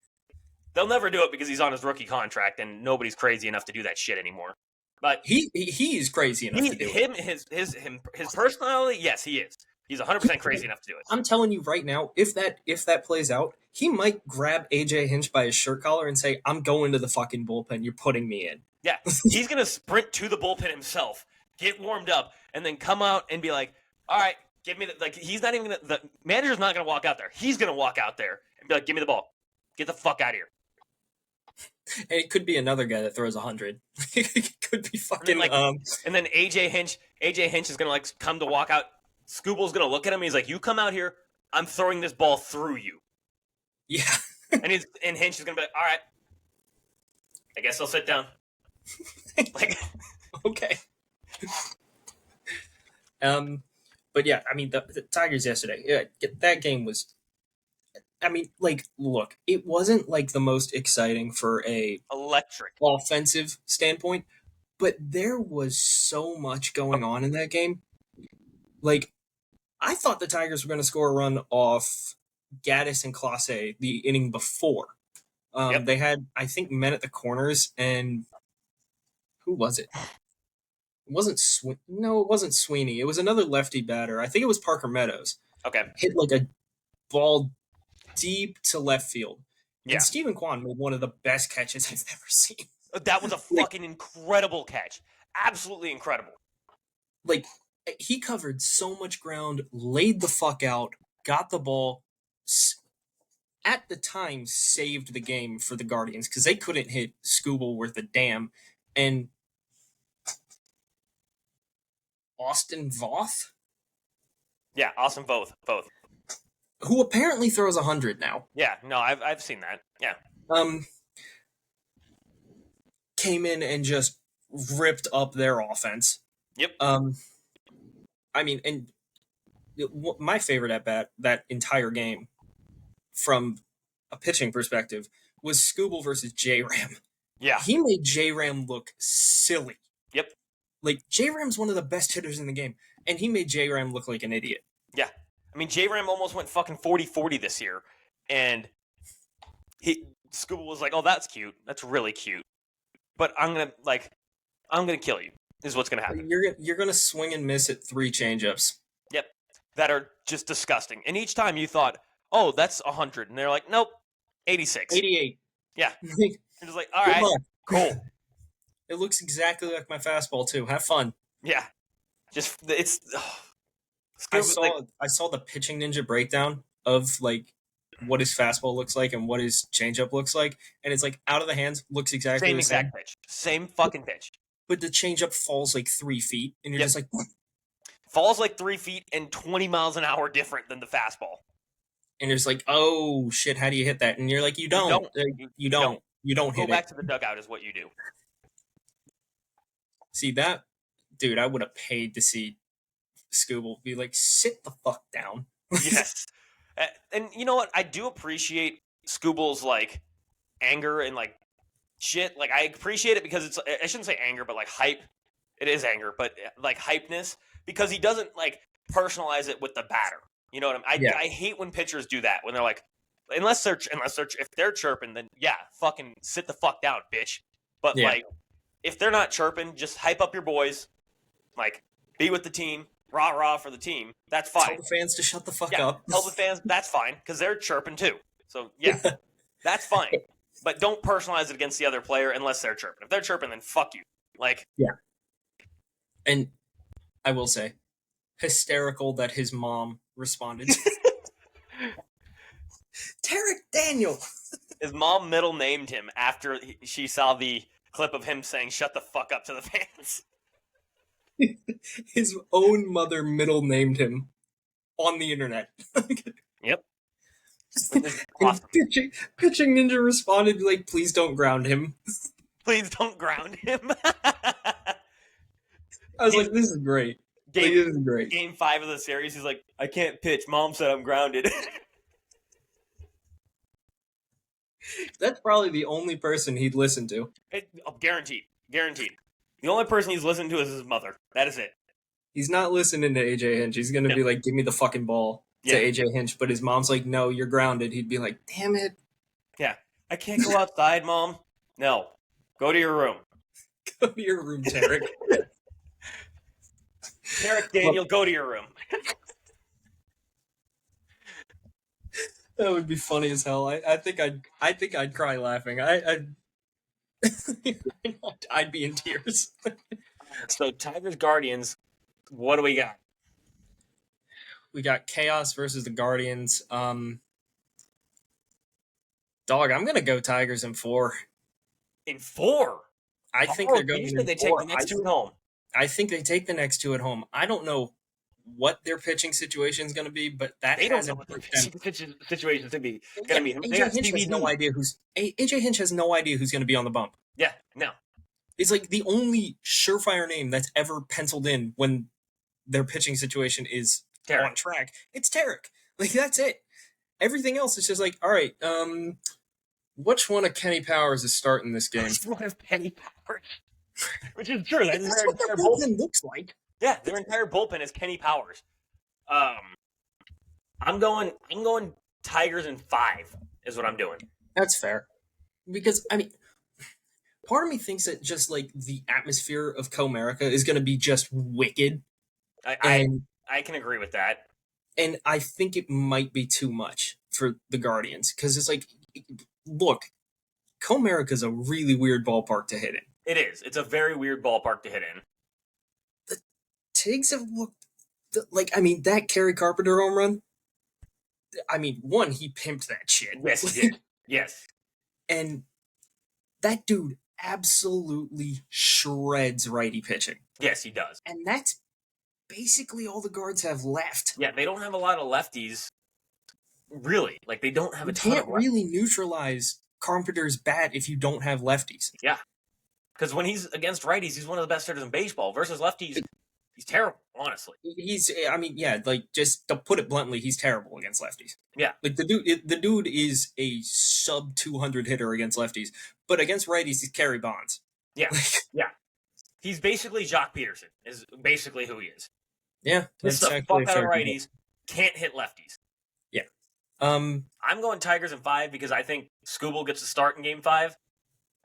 they'll never do it because he's on his rookie contract and nobody's crazy enough to do that shit anymore. But He's crazy enough to do it. His personality, yes, he is. He's 100% crazy enough to do it. I'm telling you right now, if that plays out, he might grab AJ Hinch by his shirt collar and say, "I'm going to the fucking bullpen. You're putting me in." Yeah, he's gonna sprint to the bullpen himself, get warmed up, and then come out and be like, "All right, give me the like." He's not even gonna. The manager's not gonna walk out there. He's gonna walk out there and be like, "Give me the ball. Get the fuck out of here." And it could be another guy that throws 100. It could be fucking And then AJ Hinch is gonna like come to walk out. Scooble's gonna look at him. And he's like, "You come out here. I'm throwing this ball through you." yeah. And Hinch is gonna be like, "All right, I guess I'll sit down." Like, Okay. But yeah, I mean the Tigers yesterday. Yeah, that game was. I mean, like, look, it wasn't like the most exciting for a electric. offensive standpoint, but there was so much going on in that game. Like, I thought the Tigers were going to score a run off Gaddis and Clase the inning before. Yep. They had, I think, men at the corners, and who was it? It wasn't No, it wasn't Sweeney. It was another lefty batter. I think it was Parker Meadows. Okay. Hit like a ball deep to left field. Yeah. And Stephen Kwan made one of the best catches I've ever seen. That was a fucking incredible catch. Absolutely incredible. Like, he covered so much ground, laid the fuck out, got the ball, at the time saved the game for the Guardians because they couldn't hit Scooble worth a damn. And Austin Voth? Yeah, Austin Voth. Who apparently throws 100 now. Yeah, no, I've seen that. Yeah. Came in and just ripped up their offense. Yep. I mean, and my favorite at bat that entire game, from a pitching perspective, was Scooble versus J-Ram. Yeah. He made J-Ram look silly. Yep. Like, J-Ram's one of the best hitters in the game, and he made J-Ram look like an idiot. Yeah. I mean, J-Ram almost went fucking 40-40 this year, and Scooble was like, "Oh, that's cute. That's really cute. But I'm gonna kill you. Is what's gonna happen. You're gonna swing and miss at 3 changeups. Yep. That are just disgusting. And each time you thought, "Oh, that's 100," and they're like, "Nope, 86, 88. Yeah. You're just like, "All right, cool." It looks exactly like my fastball too. Have fun. Yeah. Just it's. I saw the pitching ninja breakdown of like what his fastball looks like and what his changeup looks like, and it's like out of the hands, looks exactly same the same. exact pitch, same fucking pitch. But the changeup falls like 3 feet, and you're just like, falls like 3 feet and 20 miles an hour different than the fastball. And you're just like, oh shit, how do you hit that? And you're like, you don't hit it. Go back to the dugout is what you do. See that, dude? I would have paid to see Scooble be like, sit the fuck down. Yes. And you know what? I do appreciate Scooble's like anger and like shit. Like I appreciate it because it's, I shouldn't say anger, but like hype. It is anger, but like hypeness, because he doesn't like personalize it with the batter. You know what I mean? I hate when pitchers do that, when they're like, if they're chirping, then yeah, fucking sit the fuck down, bitch. But like, if they're not chirping, just hype up your boys. Like, be with the team, rah rah for the team. That's fine. Tell the fans to shut the fuck up. Tell the fans that's fine because they're chirping too. So yeah, that's fine. but don't personalize it against the other player unless they're chirping. If they're chirping, then fuck you. Like, Yeah. And I will say, hysterical that his mom responded to Tarek Daniel. his mom middle named him after she saw the clip of him saying "shut the fuck up" to the fans. His own mother middle named him on the internet. Yep. And Awesome. pitching Ninja responded like, "Please don't ground him." Please don't ground him. I was like, "This is great. Like, this is great." Game 5 of the series, he's like, I can't pitch. Mom said I'm grounded. That's probably the only person he'd listen to. Guaranteed. Guaranteed. The only person he's listening to is his mother. That is it. He's not listening to AJ Hinch. He's gonna be like, "Give me the fucking ball" to AJ Hinch, but his mom's like, "No, you're grounded." He'd be like, "Damn it." Yeah. I can't go outside, Mom. No. Go to your room. Go to your room, Tarek. Tarek Daniel, go to your room. That would be funny as hell. I think I'd cry laughing. I'd be in tears. So Tigers Guardians, what do we got? We got Chaos versus the Guardians. Dog, I'm gonna go Tigers in 4. In 4. I think they're going usually in they 4. take the next 2 at home. I think they take the next 2 at home. I don't know what their pitching situation is going to be, but that They don't know hasn't what the hurt them. pitching situation to be going to be. AJ Hinch has no idea AJ Hinch has no idea who's going to be on the bump. Yeah, no. It's like the only surefire name that's ever penciled in when their pitching situation is Tarek. on track. It's Tarek. Like, that's it. Everything else is just like, all right, which one of Kenny Powers is starting this game? Which one of Kenny Powers? Which is true. That's what their bullpen looks like. Yeah, their entire bullpen is Kenny Powers. I'm going Tigers in 5 is what I'm doing. That's fair. Because, I mean, part of me thinks that just, like, the atmosphere of Comerica is going to be just wicked. I can agree with that. And I think it might be too much for the Guardians. Because it's like, look, Comerica is a really weird ballpark to hit in. It is. It's a very weird ballpark to hit in. The Tigs have looked like, I mean, that Kerry Carpenter home run. I mean, one, he pimped that shit. Yes, he did. Yes. And that dude absolutely shreds righty pitching. Yes, he does. And that's basically all the guards have left. Yeah, they don't have a lot of lefties. Really. Like, they don't have a ton of lefties. You can't really neutralize Carpenter's bat if you don't have lefties. Yeah. Because when he's against righties, he's one of the best hitters in baseball. Versus lefties, he's terrible, honestly. Just to put it bluntly, he's terrible against lefties. Yeah. Like, the dude is a sub 200 hitter against lefties, but against righties, he's Kerry Bonds. Yeah. Yeah. He's basically Jock Peterson, is basically who he is. Yeah. Hits the fuck out of righties, can't hit lefties. Yeah. I'm going Tigers in 5 because I think Scooble gets to start in Game 5.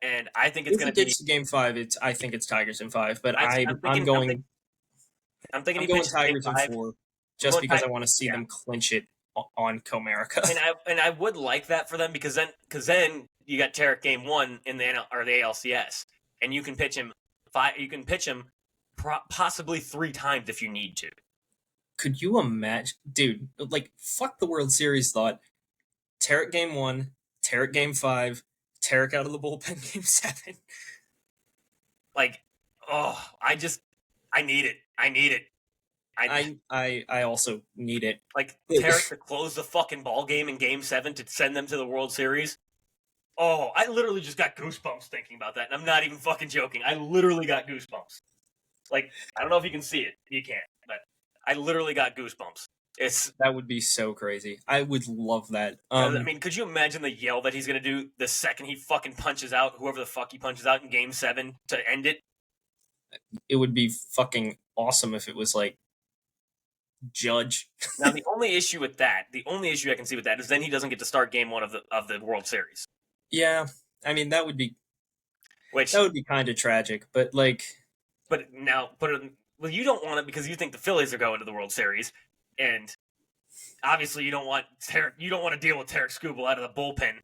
And I think it's going to be Game 5. I think it's Tigers in 5, but I'm going Tigers in 4 just because I want to see them clinch it on Comerica. And I would like that for them because then you got Tarek Game 1 in the ALCS, and you can pitch him possibly 3 times if you need to. Could you imagine, dude? Like, fuck the World Series thought. Tarek Game 1, Tarek Game 5. Tarek out of the bullpen Game 7. Like, oh, I need it. I also need it. Like, Tarek to close the fucking ball game in Game 7 to send them to the World Series. Oh, I literally just got goosebumps thinking about that, and I'm not even fucking joking. I literally got goosebumps. Like, I don't know if you can see it. You can't, but I literally got goosebumps. That would be so crazy. I would love that. I mean, could you imagine the yell that he's going to do the second he fucking punches out whoever the fuck he punches out in Game 7 to end it? It would be fucking awesome if it was like Judge. Now, the only issue I can see with that is then he doesn't get to start Game 1 of the World Series. Yeah, I mean that would be kind of tragic, but like. But you don't want it because you think the Phillies are going to the World Series. And obviously, you don't want to deal with Tarek Skubal out of the bullpen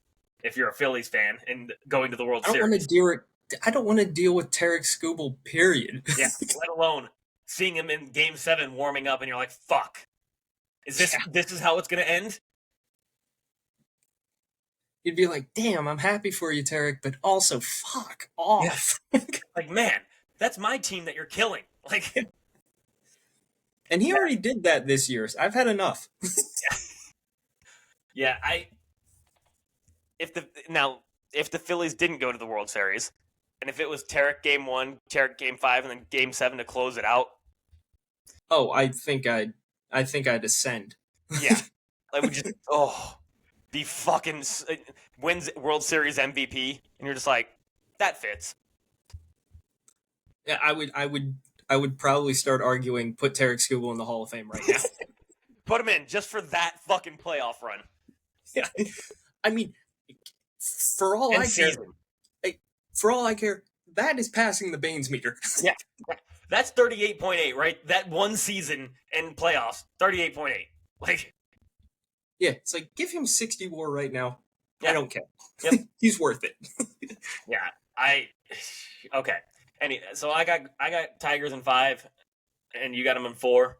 if you're a Phillies fan and going to the World I don't want to Series. deal with. I don't want to deal with Tarek Skubal. Period. Yeah, let alone seeing him in Game 7 warming up, and you're like, "Fuck, Yeah. this is how it's gonna end?" You'd be like, "Damn, I'm happy for you, Tarek, but also fuck Yeah, off." like man, that's my team that you're killing. Like, And he already did that this year. So I've had enough. yeah, if the Phillies didn't go to the World Series, and if it was Tarek Game 1, Tarek Game 5, and then Game 7 to close it out, Oh, I think I'd ascend. yeah, I would just be fucking wins World Series MVP, and you're just like, that fits. Yeah, I would probably start arguing put Tarek Skubal in the Hall of Fame right now. Put him in just for that fucking playoff run Yeah, I mean, for all and I care, season. for all I care, that is passing the Baines meter. Yeah, that's 38.8, right? That one season and playoffs, 38.8. Like, Yeah, it's like give him 60 WAR right now. yeah. I don't care. Yep. He's worth it. Yeah, okay. So I got Tigers in 5, and you got them in 4.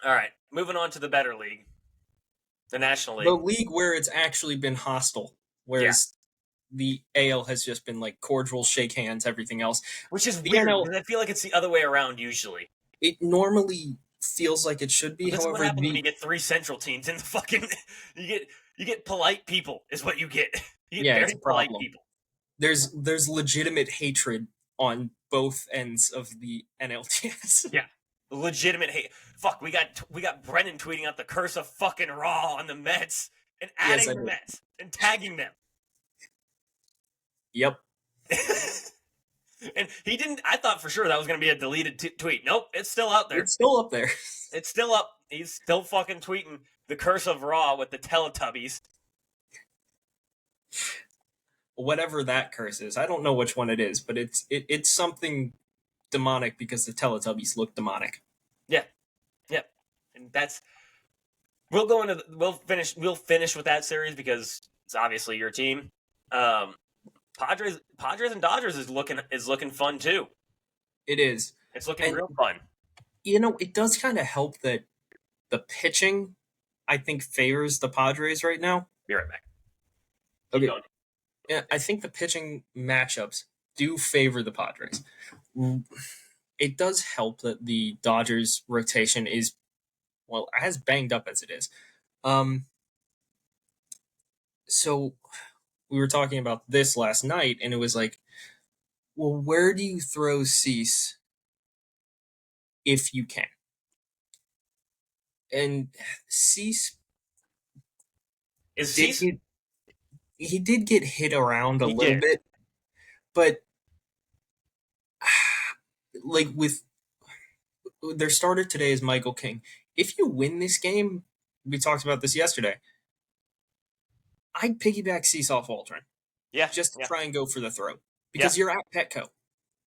All right, moving on to the better league, the National League. The league where it's actually been hostile, whereas the AL has just been like cordial, shake hands, everything else. Which is The weird NL, because I feel like it's the other way around usually. it normally feels like it should be. But this is what However, happens when you get 3 Central teams in the fucking. You get polite people is what you get. You get it's very a polite problem. people. There's legitimate hatred on both ends of the NLTS. Yeah, legitimate hate. Fuck, we got Brennan tweeting out the curse of fucking Raw on the Mets and Yes, adding I the did. Mets and tagging them. Yep. And he didn't. I thought for sure that was going to be a deleted tweet. Nope, it's still out there. It's still up there. It's still up. He's still fucking tweeting the curse of Raw with the Teletubbies. Whatever that curse is, I don't know which one it is, but it's something demonic because the Teletubbies look demonic. Yeah, yeah, and that's. We'll finish with that series because it's obviously your team. Padres and Dodgers is looking fun too. It is. It's looking And, real fun. You know, it does kind of help that the pitching, I think, favors the Padres right now. Be right back. Okay. Keep going. Yeah, I think the pitching matchups do favor the Padres. It does help that the Dodgers rotation is, well, as banged up as it is. So we were talking about this last night, and it was like, well, where do you throw Cease if you can? And Cease Is did Cease? he did get hit around a He little did. bit, but like with their starter today is Michael King. If you win this game, we talked about this yesterday. I'd piggyback Cease off Waldron. Yeah. Just to yeah. try and go for the throw. Because you're at Petco.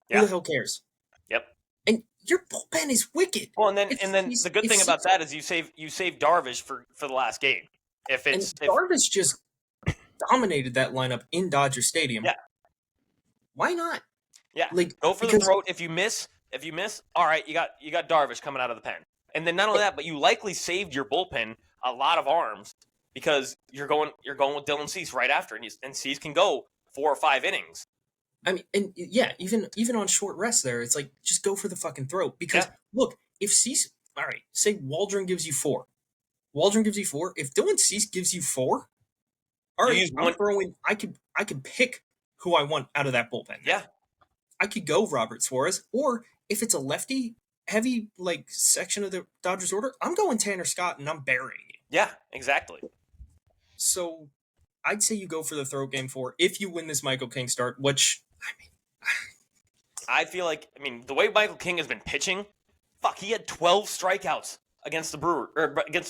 Yeah. Who the hell cares? Yep. And your bullpen is wicked. Well, and then the good thing about that is you save Darvish for the last game. Darvish just dominated that lineup in Dodger Stadium. Yeah. Why not? Yeah. Like, go for the throat. If you miss, all right, you got Darvish coming out of the pen. And then not only that, but you likely saved your bullpen a lot of arms because you're going with Dylan Cease right after, and Cease can go 4 or 5 innings. I mean, and yeah, even on short rest there, it's like just go for the fucking throat. Because look, if Cease, all right, say Waldron gives you 4. Waldron gives you 4. If Dylan Cease gives you 4, all right, I'm throwing. I could pick who I want out of that bullpen. Yeah, I could go Robert Suarez, or if it's a lefty heavy like section of the Dodgers order, I'm going Tanner Scott and I'm burying you. Yeah, exactly. So I'd say you go for the throat game 4 if you win this Michael King start, which I feel like the way Michael King has been pitching, fuck, he had 12 strikeouts against the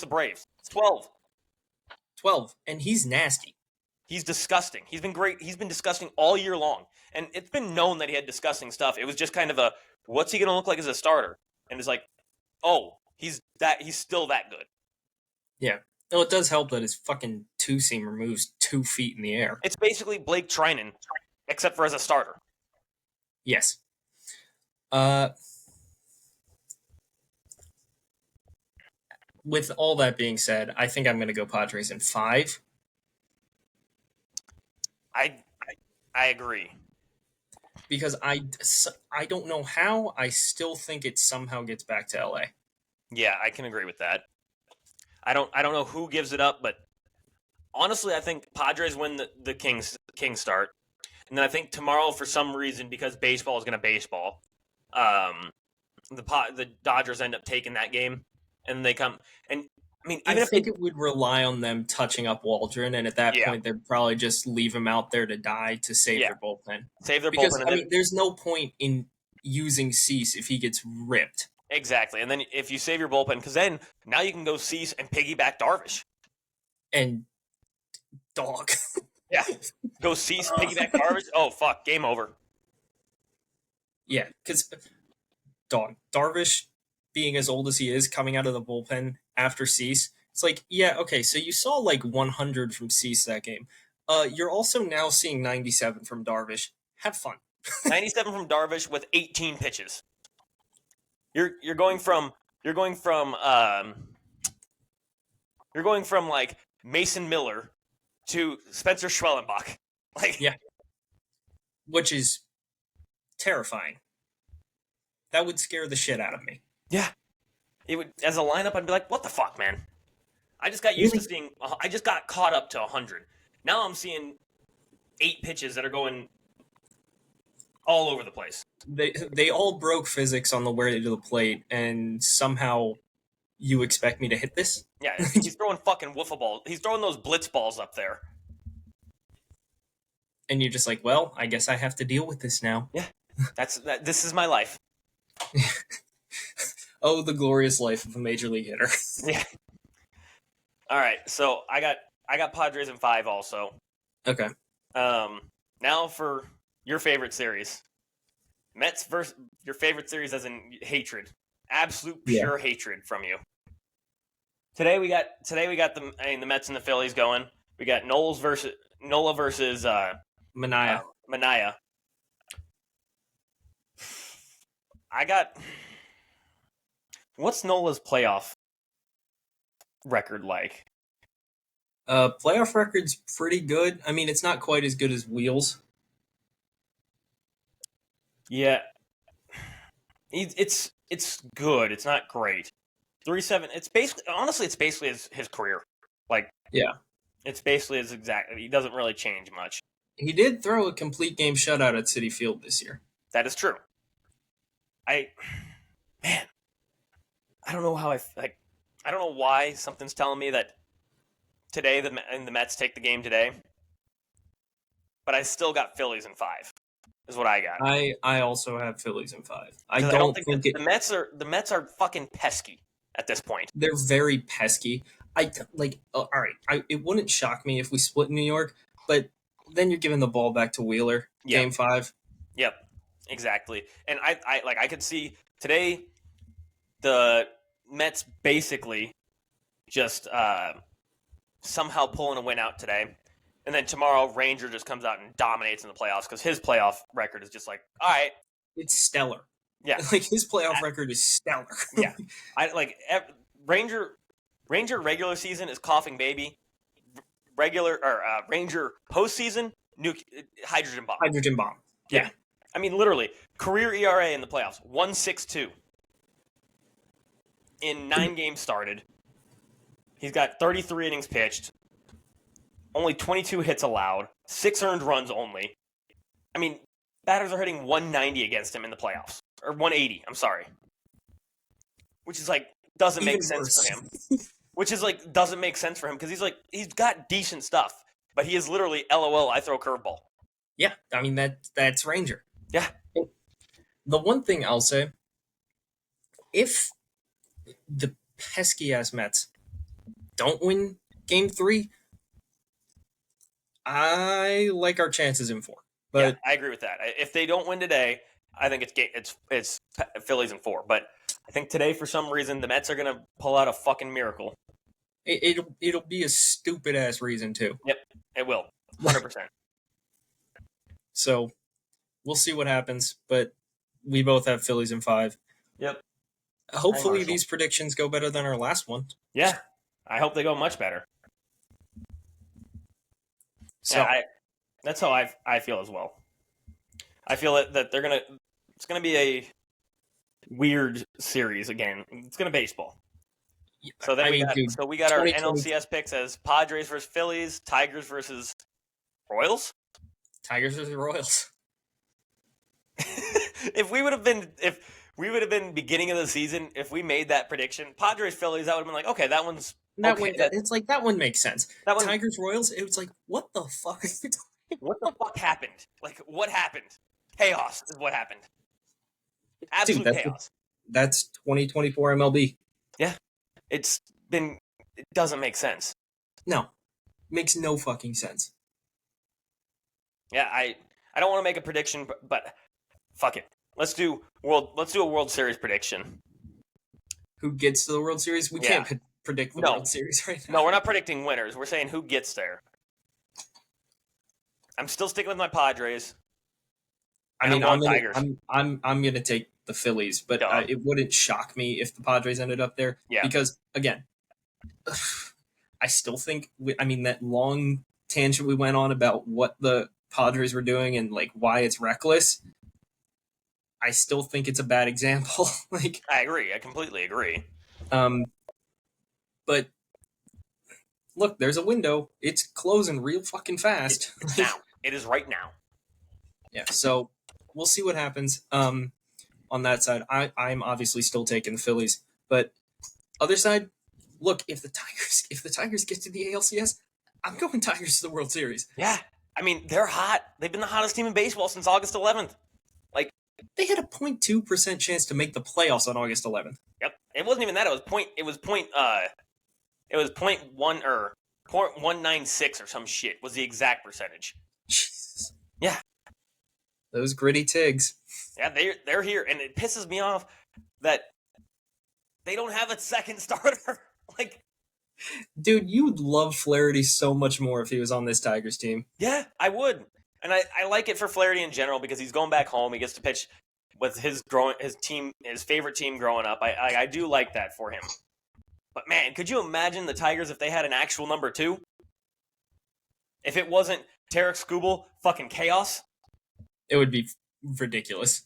Braves. 12, and he's nasty. He's disgusting. He's been great. He's been disgusting all year long, and it's been known that he had disgusting stuff. It was just kind of a, what's he going to look like as a starter? And it's like, oh, he's still that good. Yeah. No, it does help that his fucking 2-seamer moves 2 feet in the air. It's basically Blake Trinan, except for as a starter. Yes. Uh, with all that being said, I think I'm going to go Padres in 5. I agree. Because I don't know how. I still think it somehow gets back to LA. Yeah, I can agree with that. I don't know who gives it up, but honestly, I think Padres win the Kings start, and then I think tomorrow, for some reason, because baseball is going to baseball, the Dodgers end up taking that game, and they come. And I mean, I even if think it would rely on them touching up Waldron, and at that yeah, point, they'd probably just leave him out there to die to save yeah, their bullpen. save their Because bullpen, and I then mean, there's no point in using Cease if he gets ripped. exactly, and then if you save your bullpen, because then now you can go Cease and piggyback Darvish. And dog. Yeah, go Cease, piggyback Darvish. Oh fuck, game over. Yeah, because dog Darvish, being as old as he is, coming out of the bullpen after Cease, it's like, yeah, okay, so you saw like 100 from Cease that game. You're also now seeing 97 from Darvish. Have fun. 97 from Darvish with 18 pitches. You're going from you're going from you're going from like Mason Miller to Spencer Schwellenbach. Like Yeah, which is terrifying. That would scare the shit out of me. yeah, it would as a lineup. I'd be like, what the fuck, man? I just got used to seeing. I just got caught up to 100. Now I'm seeing 8 pitches that are going all over the place. They all broke physics on the way to the plate, and somehow you expect me to hit this? Yeah, he's throwing fucking wiffle balls. He's throwing those blitz balls up there. And you're just like, well, I guess I have to deal with this now. Yeah, this is my life. Oh, the glorious life of a major league hitter. Yeah. All right, so I got Padres in 5 also. Okay. Now for your favorite series, Mets versus your favorite series, as in hatred, absolute pure hatred from you. Today we got the Mets and the Phillies going. We got Nola versus Mania. Mania. I got what's Nola's playoff record like? Playoff record's pretty good. I mean, it's not quite as good as Wheels. Yeah, it's good. It's not great. 3-7. It's basically his career. Like Yeah. it's basically his exact. He doesn't really change much. He did throw a complete game shutout at Citi Field this year. That is true. I don't know how I don't know why something's telling me that today the Mets take the game today, but I still got Phillies in 5. Is what I got. I also have Phillies in 5. I Because don't think the Mets are fucking pesky at this point. they're very pesky. All right. It wouldn't shock me if we split in New York, but then you're giving the ball back to Wheeler. Yep. Game 5. Yep, exactly. And I could see today the Mets basically just somehow pulling a win out today. And then tomorrow, Ranger just comes out and dominates in the playoffs because his playoff record is just like, all right. It's stellar. Yeah. Like, his playoff record is stellar. Yeah. Ranger regular season is coughing baby. Ranger postseason, hydrogen bomb. Hydrogen bomb. Yeah. I mean, literally, career ERA in the playoffs, 1.62. In 9 games started. He's got 33 innings pitched. Only 22 hits allowed. 6 earned runs only. I mean, batters are hitting 190 against him in the playoffs. Or 180, I'm sorry. Which is like, doesn't make sense for him. Which is like, doesn't make sense for him because he's got decent stuff. But he is literally, LOL, I throw curveball. Yeah, I mean, that's Ranger. Yeah. The one thing I'll say, if the pesky-ass Mets don't win Game 3, I like our chances in 4. But yeah, I agree with that. If they don't win today, I think it's Phillies in 4. But I think today, for some reason, the Mets are going to pull out a fucking miracle. it'll be a stupid-ass reason, too. Yep. It will, 100%. So we'll see what happens, but we both have Phillies in 5. Yep. Hi, Hopefully, Marshall. these predictions go better than our last one. Yeah, I hope they go much better. Yeah, So, that's how I feel as well. I feel that they're gonna. It's gonna be a weird series again. It's gonna baseball. So then I mean, dude, we got our 2020 NLCS picks as Padres versus Phillies, Tigers versus Royals. Tigers are the Royals. If we would have been beginning of the season, if we made that prediction, Padres Phillies, that would have been like, okay, that one's That okay. one, it's like that one makes sense. That one, Tigers Royals, it was like, what the fuck are you talking what the about? fuck happened? Like, what happened? Chaos is what happened. Dude, Absolute chaos. that's 2024 MLB. Yeah, it's been. It doesn't make sense. No, makes no fucking sense. Yeah, I don't want to make a prediction, but fuck it. Let's do a World Series prediction. Who gets to the World Series? We Yeah. can't predict the No. World Series right now. No, we're not predicting winners. We're saying who gets there. I'm still sticking with my Padres. I mean, Tigers. I'm gonna take the Phillies, but it wouldn't shock me if the Padres ended up there. Yeah. Because again, I still think that long tangent we went on about what the Padres were doing and like why it's reckless. I still think it's a bad example. Like, I agree. I completely agree. But look, there's a window. It's closing real fucking fast. It's now. It is right now. Yeah. So we'll see what happens. On that side, I'm obviously still taking the Phillies, but other side, look, if the Tigers get to the ALCS, I'm going Tigers to the World Series. Yeah. I mean, they're hot. They've been the hottest team in baseball since August 11th. Like, they had a 0.2% chance to make the playoffs on August 11th. Yep. It wasn't even that. It was 0.1 or 0.196 or some shit was the exact percentage. Jesus. Yeah. Those gritty Tigs. Yeah, they're here, and it pisses me off that they don't have a second starter. Like, dude, you would love Flaherty so much more if he was on this Tigers team. Yeah, I would, and I like it for Flaherty in general because he's going back home. He gets to pitch with his favorite team growing up. I do like that for him. But man, could you imagine the Tigers if they had an actual number 2? If it wasn't Tarek Skubal, fucking chaos. It would be ridiculous.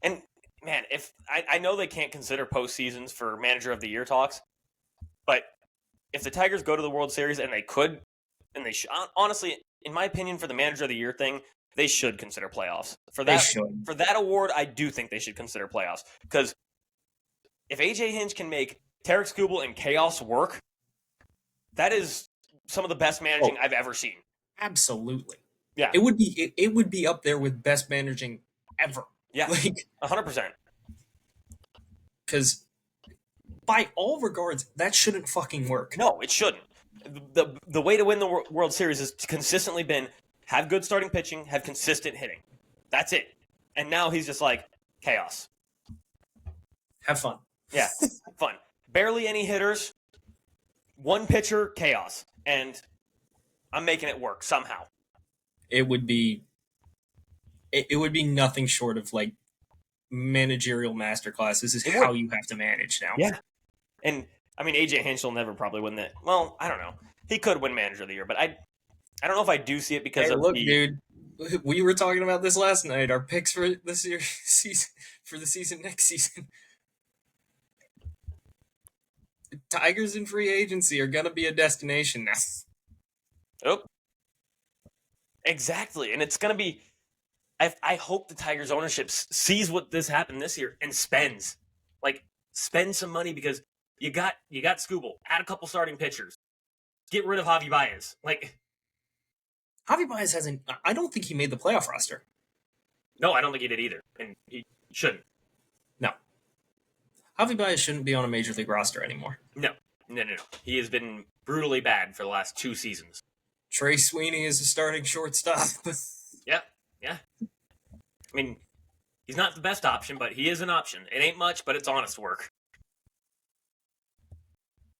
And man, if I know they can't consider postseasons for Manager of the Year talks, but if the Tigers go to the World Series and they could, and they honestly, in my opinion, for the Manager of the Year thing, they should consider playoffs. For that award, I do think they should consider playoffs because if AJ Hinch can make Tarek Skubal and chaos work, that is some of the best managing I've ever seen. Absolutely. Yeah, it would be up there with best managing ever. Yeah, like 100%. Because by all regards, that shouldn't fucking work. No, it shouldn't. The way to win the World Series has consistently been have good starting pitching, have consistent hitting. That's it. And now he's just like chaos. Have fun. Yeah, fun. Barely any hitters. One pitcher, chaos, and I'm making it work somehow. It would be nothing short of like managerial masterclass. This is how you have to manage now. Yeah. And I mean AJ Hinch will never probably win that. Well, I don't know. He could win Manager of the Year, but I don't know if I do see it because of dude, we were talking about this last night. Our picks for this year season for the season next season. The Tigers in free agency are gonna be a destination now. Oh. Exactly. And it's gonna be I hope the Tigers ownership sees what this happened this year and spends. Like, spend some money because you got Skubal, add a couple starting pitchers. Get rid of Javi Baez. Like, Javi Baez hasn't. I don't think he made the playoff roster. No, I don't think he did either, and he shouldn't. No, Javi Baez shouldn't be on a major league roster anymore. No. He has been brutally bad for the last 2 seasons. Trey Sweeney is a starting shortstop. Yeah. I mean, he's not the best option, but he is an option. It ain't much, but it's honest work.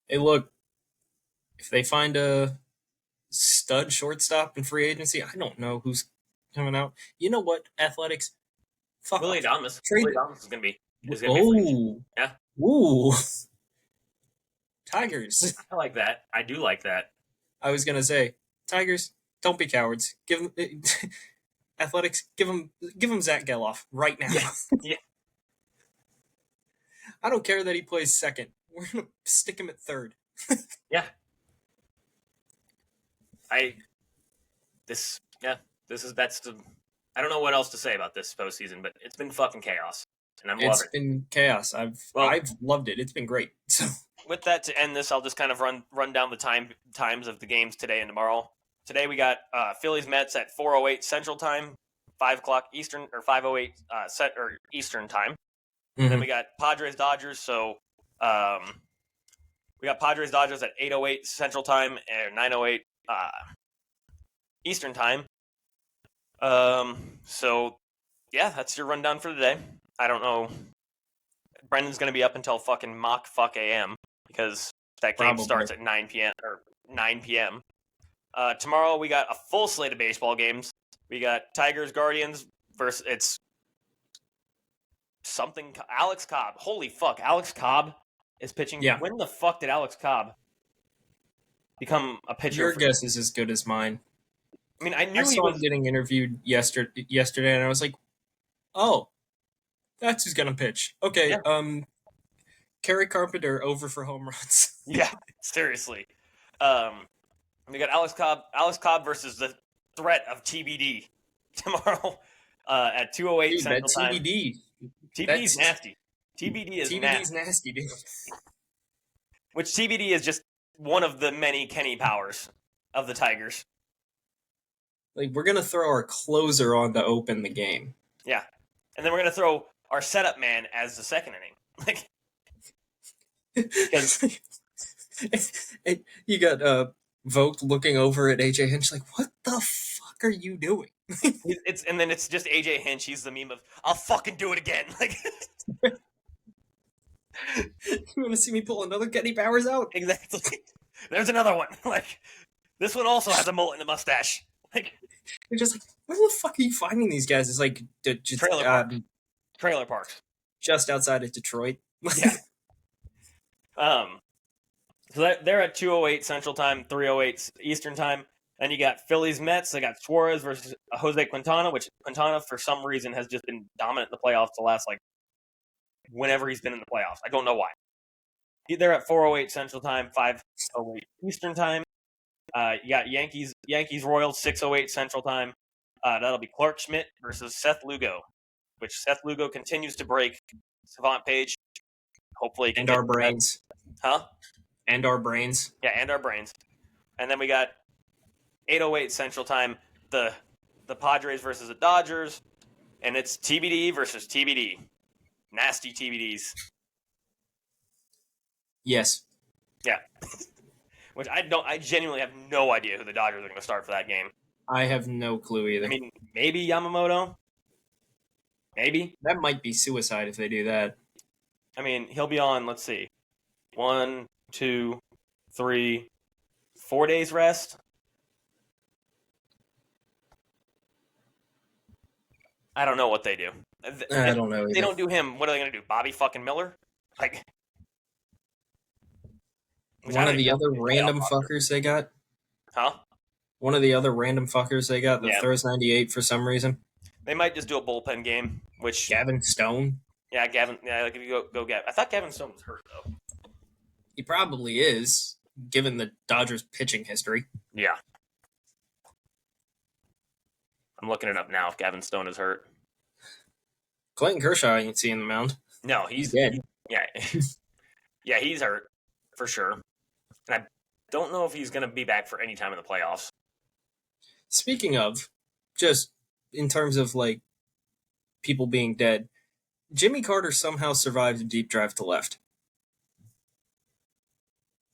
Hey, look, if they find stud shortstop in free agency. I don't know who's coming out. You know what? Athletics, fuck Willie off. Adames. Trade. Willie Adames is gonna be free agent. Oh, Yeah, ooh, Tigers. I like that. I do like that. I was gonna say, Tigers, don't be cowards. Give them Athletics. Give them Zach Geloff right now. Yeah, yeah. I don't care that he plays second. We're gonna stick him at third. Yeah. I this yeah this is that's the I don't know what else to say about this postseason, but it's been fucking chaos, and I'm It's loving it. been chaos. I've Well, I've loved it. It's been great. So with that, to end this, I'll just kind of run down the times of the games today and tomorrow. Today we got Phillies Mets at 4:08 Central Time, 5 o'clock Eastern or 5:08 set or Eastern Time. And then we got Padres Dodgers. So we got Padres Dodgers at 8:08 Central Time and 9:08 Eastern Time. So yeah, that's your rundown for today. I don't know. Brendan's gonna be up until fucking fuck AM because that game starts at 9 p.m. or 9 p.m. Tomorrow we got a full slate of baseball games. We got Tigers Guardians versus it's something Alex Cobb. Holy fuck, Alex Cobb is pitching. Yeah. When the fuck did Alex Cobb become a pitcher? Your guess is as good as mine. I mean, I knew I he saw was him getting interviewed yesterday, and I was like, "Oh, that's who's gonna pitch." Okay, Yeah. Kerry Carpenter over for home runs. Yeah, seriously. We got Alex Cobb versus the threat of TBD tomorrow at 2:08 Dude, Central that Time. TBD. TBD is nasty. TBD is TBD's nasty. nasty, dude. Which TBD is just one of the many Kenny Powers of the Tigers. Like, we're gonna throw our closer on to open the game. Yeah, and then we're gonna throw our setup man as the second inning. Like, because you got Vogt looking over at AJ Hinch like, "What the fuck are you doing?" it's just AJ Hinch. He's the meme of "I'll fucking do it again." Like, you want to see me pull another Kenny Powers out? exactly. There's another one. Like, this one also has a mullet and a mustache. Like, you're just like, where the fuck are you finding these guys? It's like trailer parks, just outside of Detroit. Yeah. So they're at 2:08 Central Time, 3:08 Eastern Time. Then you got Phillies Mets. They got Suarez versus Jose Quintana, which Quintana for some reason has just been dominant in the playoffs the last whenever he's been in the playoffs. I don't know why. They're at 4:08 Central Time, 5:08 Eastern Time. You got Yankees Royals 6:08 Central Time. That'll be Clark Schmidt versus Seth Lugo, which Seth Lugo continues to break Savant Page. Hopefully, and our brains, And our brains. Yeah, and our brains. And then we got 8:08 Central Time, the Padres versus the Dodgers, and it's TBD versus TBD. Nasty TBDs. Yes. Yeah. Which I genuinely have no idea who the Dodgers are going to start for that game. I have no clue either. I mean, maybe Yamamoto. Maybe. That might be suicide if they do that. I mean, he'll be on, let's see, 1, 2, 3, 4 days rest. I don't know what they do. I don't know either. They don't do him. What are they going to do? Bobby fucking Miller? Like, one of the other random fuckers they got? Huh? One of the other random fuckers they got that throws 98 for some reason? They might just do a bullpen game, which... Gavin Stone? Yeah, Gavin... Yeah, like if you go Gavin... I thought Gavin Stone was hurt, though. He probably is, given the Dodgers' pitching history. Yeah. I'm looking it up now if Gavin Stone is hurt. Clayton Kershaw ain't seeing the mound. No, he's dead. Yeah. Yeah, he's hurt, for sure. And I don't know if he's going to be back for any time in the playoffs. Speaking of, just in terms of, people being dead, Jimmy Carter somehow survived a deep drive to left.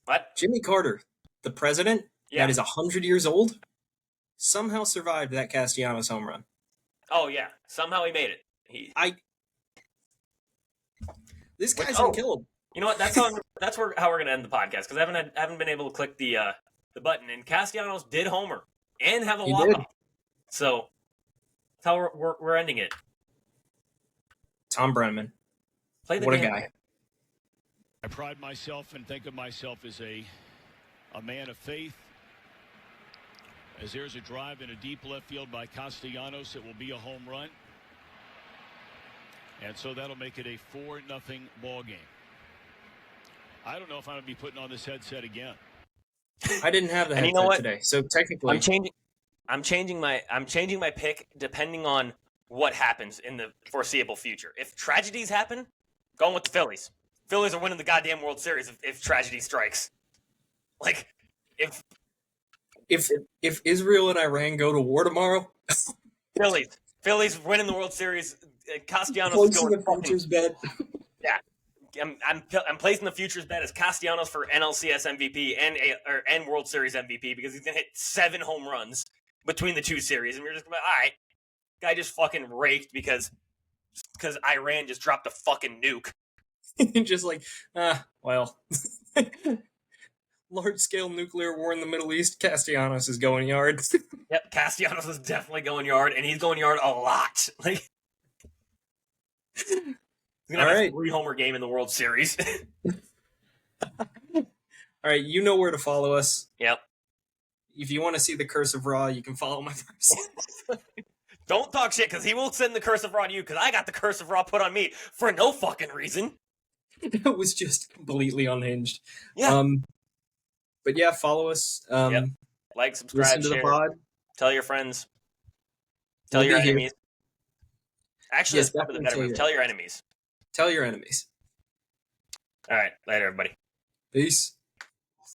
What? Jimmy Carter, the president, that is 100 years old, somehow survived that Castellanos home run. Oh, yeah. Somehow he made it. This guy's unkillable. You know what? That's how we're going to end the podcast, because I haven't been able to click the the button, and Castellanos did homer and have a He did. walk-off. So that's how we're ending it. Tom Brenneman. Play the What a damn guy. game. I pride myself and think of myself as a man of faith. As there's a drive in a deep left field by Castellanos, it will be a home run. And so that'll make it a 4-0 ball game. I don't know if I'm going to be putting on this headset again. I didn't have the And headset you know what? today, so technically, I'm changing my pick depending on what happens in the foreseeable future. If tragedies happen, going with the Phillies. Phillies are winning the goddamn World Series if tragedy strikes. Like, if Israel and Iran go to war tomorrow, Phillies winning the World Series. Castellanos close is to going the futures bet. Yeah. I'm placing the futures bet as Castellanos for NLCS MVP and World Series MVP because he's gonna hit 7 home runs between the two series, and we're just gonna be, all right, guy just fucking raked because Iran just dropped a fucking nuke. Just like, well, large-scale nuclear war in the Middle East, Castellanos is going yard. Yep, Castellanos is definitely going yard, and he's going yard a lot. Like, he's gonna have a 3-homer game in the World Series. All right, you know where to follow us. Yep. If you want to see the Curse of Raw, you can follow my person. Don't talk shit, because he will send the Curse of Raw to you, because I got the Curse of Raw put on me for no fucking reason. It was just completely unhinged. Yeah. But yeah, follow us. Yep. Like, subscribe, Listen to share. the pod. Tell your friends. Tell your enemies. Actually, Yes, that's probably the better move. Tell your enemies. Tell your enemies. All right. Later, everybody. Peace.